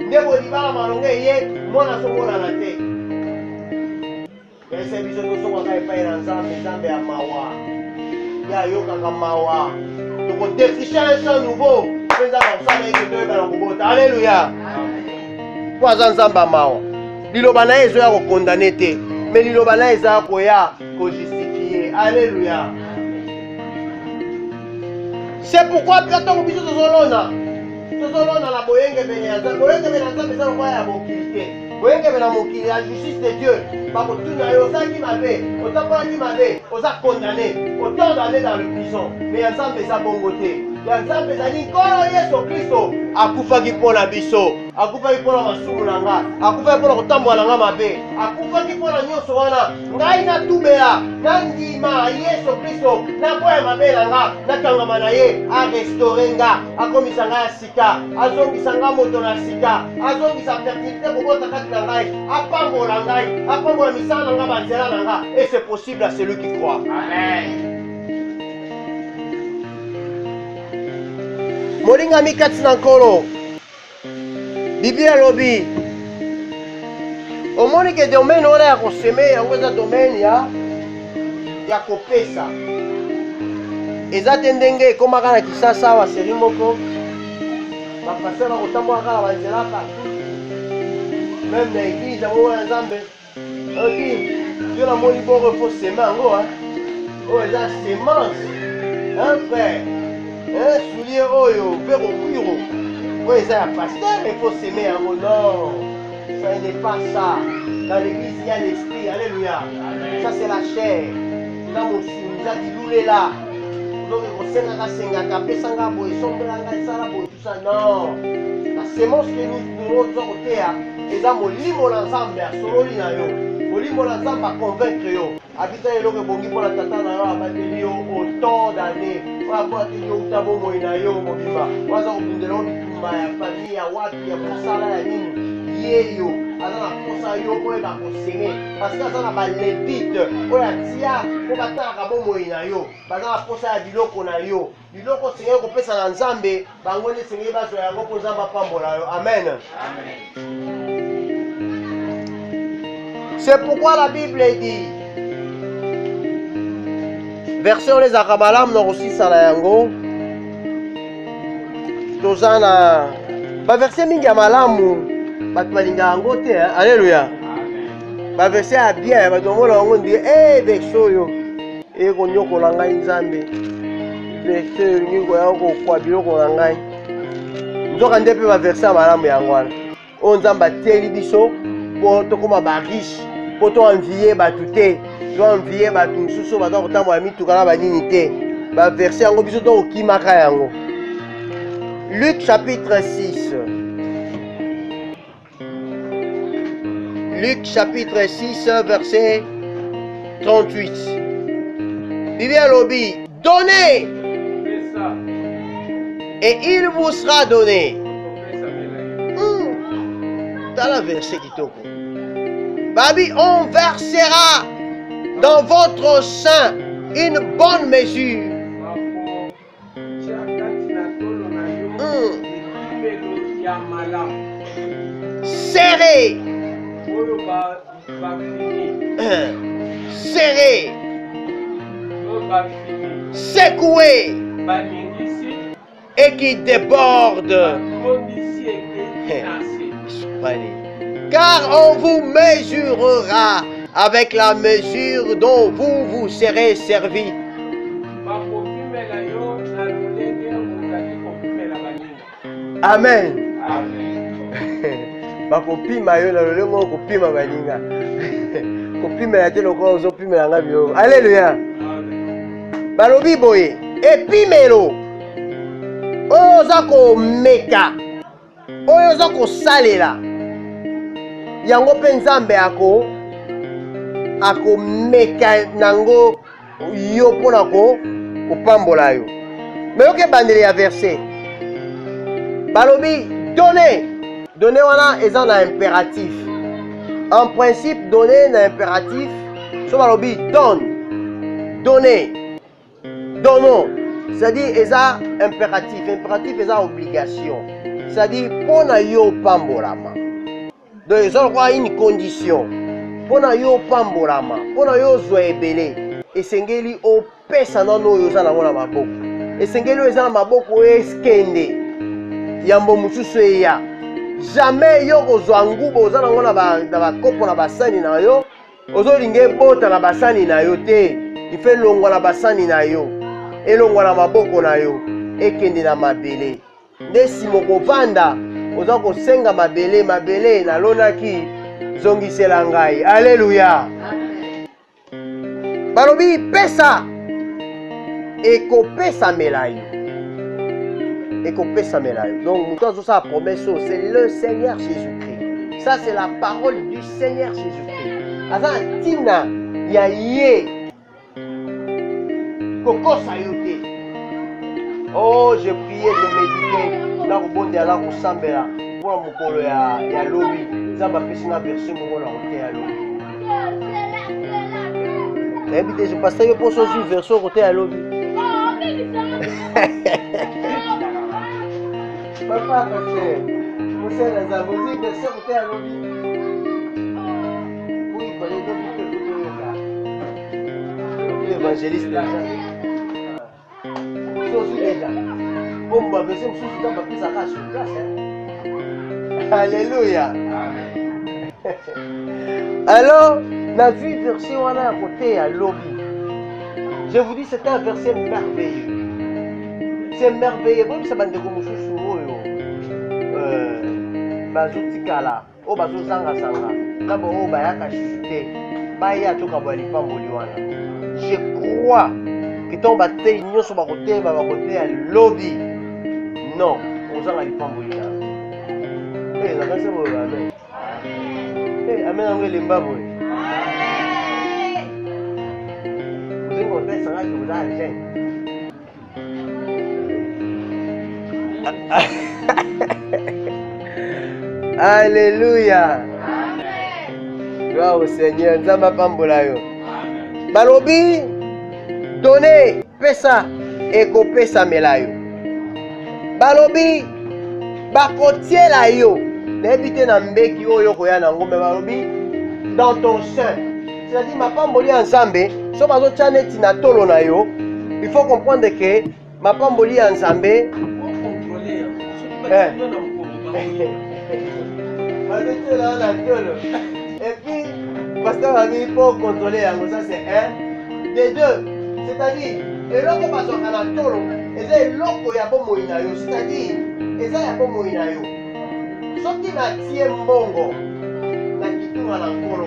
Ndebo libala malonge ye, mona somona na te. Ese biso toso kwa kai pa na nzambe ya mawa. Ya yoka mawa. Toko défricher un champ nouveau. Penza ba sala eke to ba kobota. Alléluia. Kwa nzamba mawa. Liloba na ezo ya ko condamner te. Mais liloba na eza ko ya ko justifier. Alléluia. C'est pourquoi quand on biso tozolona. Tozolona na boyenge bene ya nzambe. Boyenge bene ya nzambe za kwa ya bokilité. Boyenge bene na mokili la justice de Dieu. Bakotuna yo osaki mabe, otambolaki mabe, oza condamné, autant d'aller dans le prison. Mais ya nzambe eza bongo te. Ya nzambe ezali nkolo Yesu Kristo akufaki mpona biso, akufaki mpona masumu na nga, akufaki mpona kotambola na nga mabe, akufaki mpona nyonso wana. Ngai natumela, nandima Yesu Kristo, nakoya mabe na nga, nakangama na ye, arestore nga, akomisa ngai ya sika, azongisa nga moto na sika, azongisa fertilité kobota kati na ngai, apambola ngai, apambola misala na nga banzela na nga. Et c'est possible à celui qui croit. Amen. Molinga mikati na nkolo. Biblia lobi. Omoni ke domaine wana ya koseme yango eza domaine ya kopesa. Eza te ndenge ekomaka na Kisasa awa seri moko. Bapasteur bakotambola kaka banzela partout. Même na église yango wana nzambe. Ok, Dieu la moni bon refo seme yango. Oh, eza semence. Hein frère? Soulier oyo, verre au cuiro. Oui, ça y pasteur, il faut s'aimer. Non, ça n'est pas ça. Dans l'église, il y a l'esprit. Alléluia. Ça, c'est la chair. Dans mon soulier, il est là. Donc, on sait que ça, non. La sémence que nous devons côté, et ça, mon limo l'ensemble, solo l'inayo. Mon limo l'ensemble à convaincre yo. Habitant et l'autre bongi pour la tata na yo, abateli yo autant d'années. On va voir que yo utabo mo inayo mo bima. On va obindela bitumba ya famille ya wapi ya posala ya nini. Yeyo, azana posa yo ko eba ko sene. Parce que azana ba levite, o ya tia ko bataka bo mo inayo. Bazana posa ya biloko na yo. Biloko senge ko pesa na nzambe, bango ne senge bazo yango ko nzamba pambola yo. Amen. Amen. C'est pourquoi la Bible dit, version les akamalam non aussi salayango, tozana, ba verset mingi malamu, bat malinga yango te, alléluia. Ba verset a bien, ba domola yango ndi, verset yo, konyoko la ngai nzambe, verset ngingo yango kwa biloko la ngai. nzokande mpe baverse ya malamu yango wana oyo nzambe atieli biso mpo tokóma bariche mpo toanvie bato te toanvie bato mosusu baza kotambola mituka na banini te baverse yango biso tokokimaka yango. Luc chapitre 6. Luc chapitre 6 verset 38. Bible alobi, donnez et il vous sera donné. Dans la verset kitoko. Babi, on versera dans votre sein une bonne mesure. Serré. Serré. Secoué. Et qui déborde. Car on vous mesurera avec la mesure dont vous vous serez servi. Amen. Bakopima yo na lolengo kopima balinga. Kopima te lokolo ozopima nga bio. Alléluia. Balobi boye, epimelo. Oyo oza komeka. Oyo oza kosalela. Yango mpe Nzambe akomeka nango yo mpona kopambola yo. Mais yoke bandeli ya verset. Balobi, donnez. Donnez wana eza na impératif. En principe, donner na impératif. So balobi, donne. Donnez. Donnons. C'est-à-dire, eza impératif. Impératif eza obligation. C'est-à-dire, pona yo pambolama. Donc, eza quoi une condition. Pona yo pambolama. Pona yo zwa ebele. Esengeli opesa nano yo za na mona maboko. Esengeli yo eza na maboko eskende. Yambo mususu eya. Jamais yo kozwa ngubo oza nango na bakopo na basani na yo. Ozolinga bota na basani na yo te. Ife longwa na basani na yo. Elongwa na maboko na yo. Ekende na mabele. Nesi mokovanda oza kosenga mabele nalonaki zongisela ngai. Alléluia. Balobi pesa ekopesa melayo. Donc, nous avons sa promesse, c'est le Seigneur Jésus-Christ. Ça, c'est la parole du Seigneur Jésus-Christ. Azan tina ya ye koko sayote. Oh, je priais, je méditais. Na rebonde ala kusambela pour mukolo ya lobi. Zamba pesi na verset mo na côté ya lobi. Habité je passe yo poso sur verset côté ya lobi. Papa, vous savez, les abonnés, mais c'est côté à l'objet. Oui, il fallait donc que vous soyez là. L'évangéliste déjà. C'est aussi déjà. Bon, bah, mais c'est une chose qui m'a pris sa race sur place. Alléluia. Alors, la vie verset on a à côté à l'objet. Je vous dis, c'est un verset merveilleux. C'est merveilleux. Vous savez, c'est comme ça. Bazotikala o bazozanga na bo bayaka chute baya toka bwa lipamboli wana. Je crois que ton bate nyonso bakote ya lobby non ozanga lipamboli na na kase bo amen amen angele mbabo ndingo pesa ngaki uzaje. Alléluia. Gloire au Seigneur. Nzamba pambola yo. Balobi donner pesa eko pesa melayo. Balobi bakotiela yo. Nebite na mbeki oyo koya na ngombe balobi dans ton sein. C'est-à-dire ma pamboli ensemble, so bazo chaneti na tolo na yo. Il faut comprendre que ma pamboli ensemble et puis, pasteur a mis pour contrôler, ça c'est un. Des deux, c'est-à-dire, et l'autre passe au canatolo, et c'est l'autre qui a bon moyen, c'est-à-dire, eza ya bomoi na yo. Soki natie mbongo na kitunga na nkolo,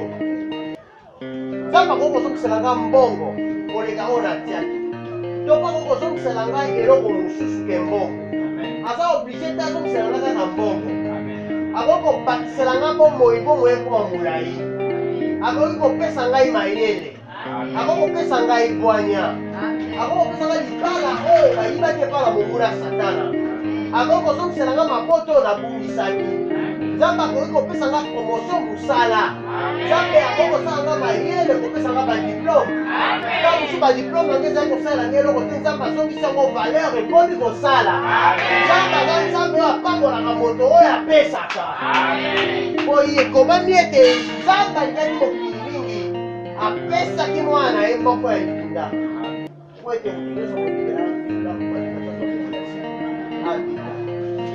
nzambe akozongisela nga mbongo koleka oyo natiaki. To mpo akozongisela ngai eloko mosusu ke mbongo. Aza oblige te azongisela nga kaka mbongo. Akoki kobakisela nga bomoi ekoma molai. Akoki kopesa ngai mayele. Akoki kopesa ngai bwanya. Akoki kopesa ngai libala oyo bayibaki epai monguna satana. Akoki kozongisela nga mapoto oyo nabungisaki. Nzambe akoki kopesa nga promotion mosala. Nzambe akoki kosala nga mayele kopesa nga badiplome. Ka mosu badiplome nange ezali kosalela nga eloko te, Nzambe azongisi yango valeur ekomi kosala. Nzambe aza Nzambe oyo apambolaka moto oyo apesaka. Oyo ekomami ete Nzambe alingaki mokili mingi apesaki mwana na ye moko ya libinda. Po ete motu nyonso mokili abika.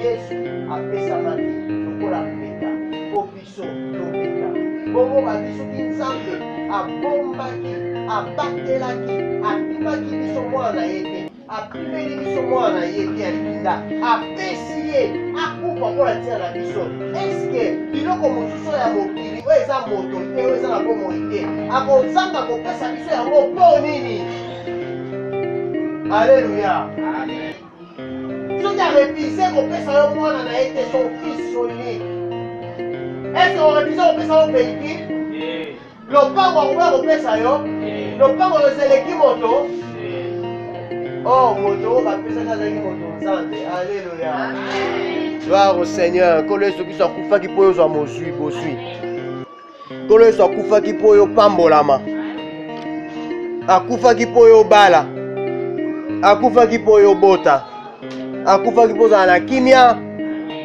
Yesu apesamaki lokola mbeka po biso tobika. Bongo babisoki Nzambe abombaki, abatelaki, apimaki biso mwana ye te, apimeli biso mwana ye te ya libinda, apesi ye akufa mpola ntina na biso. Eske biloko mosusu ya mokili oyo eza moto te, oyo eza na bomoi te, akozanga kopesa biso yango mpo nini? Alleluya. Soki arefuse kopesa yo mwana na ye te, son fils unique, est-ce orefuse kopesa yo peliki? Lopango akoba kopesa yo? Lopango yozeleki moto? Oh, moto oyo bapesaki azalaki moto Nzambe. Alleluya. Gloire au Seigneur. Nkolo Yesu Kristo akufaki mpo yozwa bozwi. Nkolo Yesu akufaki mpo yopambolama. Akufaki mpo yobala. Akufaki mpo yobota. Akufaki mpo ozala na kimia.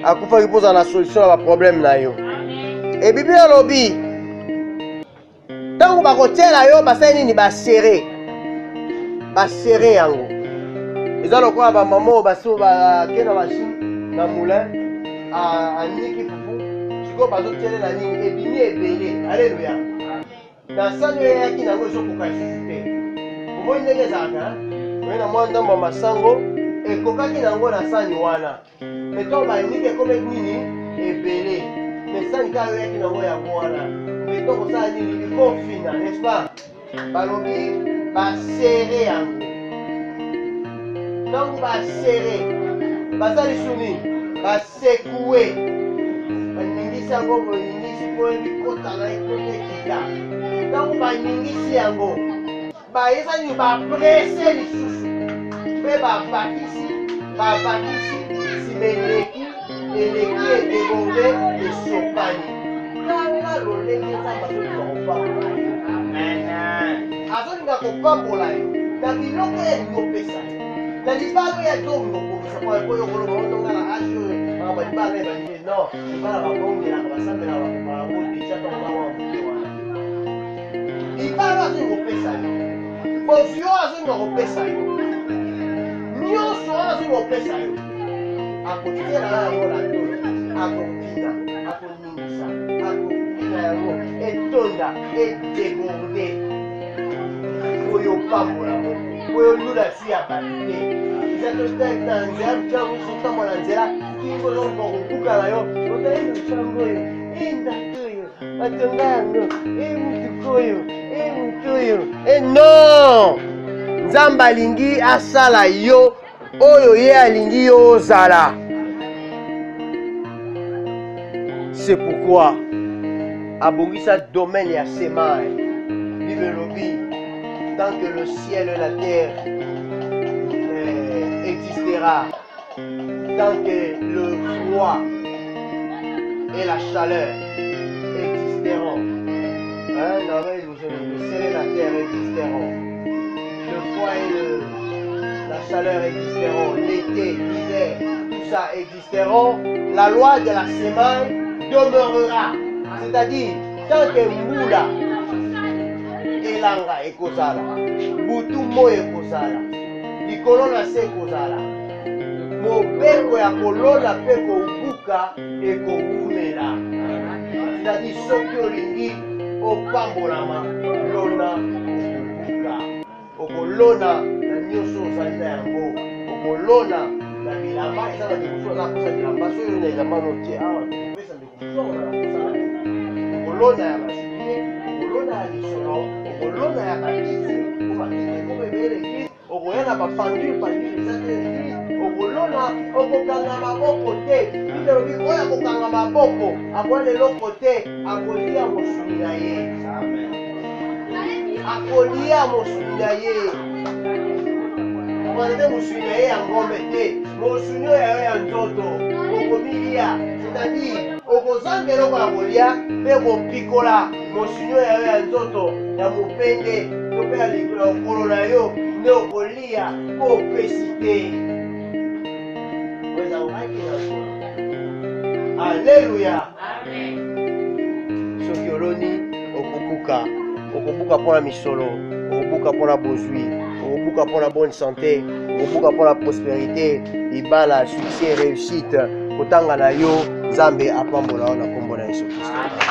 Akufaki mpo ozala na solution ya baproblème na yo. E Biblia elobi ntango bakotiela yo basali nini? Basere yango. Eza lokola bamama oyo basi bakei na mashine na moulin aniki fufu, sikoyo bazotielela nini? Ebimi ebele. Alleluya. Na sani oyo eyaki nango ezokoka lisusu te. Omoi ndenge ezalaka oye na mwa ndambo ya masango ekokaki nango na sani wana, meto baniki ekomeki nini? Ebele. Mesani kaka oyaki nango yango wana, meto kosala nini? Ikofina, n'est-ce pas? Balobi basere yango. Ntango basere basali suni basekue, baningisi yango boningisi mpo ebikota na ekota ekita. Ntango baningisi yango bayesa nini? Baprese lisusu mpe babakisi nsima eleki edeborde esopani. Tala lolenge Nzambe azolinga kopambola yo. Azolinga kopambola yo na biloko ya liopesa yo, na libala ya zongo kokisa kwa koyo koloba ondonga na asho na balibala ya banje. Non, libala babongelaka basambelaka bango deja tonga wa mute wana. Libala azolinga kopesa yo, bozio azolinga kopesa yo, nyonso wana azolinga kopesa yo. Akotiela yango na tolo, akofina, akoningisa, akofina yango etonda, edeborde. Oyo pambola mo, oyo lula si ya balite. Eza totaki na nzela, mchango sotambo na nzela, kingo zongo kokuka na yo, otali mchango oyo, ndako oyo, batonga yango, mutuku oyo, mutu oyo. Non! Nzambe alingi asala yo oyo ye alingi yo ozala. C'est pourquoi abongisa domaine ya semaine. Bible elobi tant que le ciel et la terre existera, tant que le froid et la chaleur existeront, le ciel et la terre existeront, le froid et la chaleur existeront, l'été, l'hiver, tout ça existeront, la loi de la semaine demeurera. C'est-à-dire, tant que Moula elanga ekozala, butu mo ekozala, likolo na se ekozala, mobeko ya kolona mpe kobuka ekowumela. C'est-à-dire, soki olingi opambolama, lona okobuka, okolona na nyonso ozali na yango, okolona na bilamba eza na ndeko aza kosa bilamba soki oyo na elamba notie awa kopesa ndeko awa na kosa okolona ya basipie okolona ya lisolo okolona ya bakisi obakisi komo ebele l'église okoya na bapandule eza te l'église okolona okokanga maboko te bibelobi oyo akokanga maboko akoya leloko te akolia mosuni na ye akolia mosuni na ye okoza te mosuni na ye ya ngombe te mosuni oyo yayo ya nzoto okomilia c'est-à-dire okozanga eloko ya kolia mpe kopikola mosuni oyo yayo ya nzoto ya mopende to mpe ya likolo na yo nde okolia mpo opesi te Alléluia. Soki oloni okobuka mpona misolo, okobuka mpona bozwi, okobuka mpona bonne santé, okobuka mpona prospérité, libala, succès, réussite, kotanga na yo, Nzambe apambola na kombo na Yesu Kristo.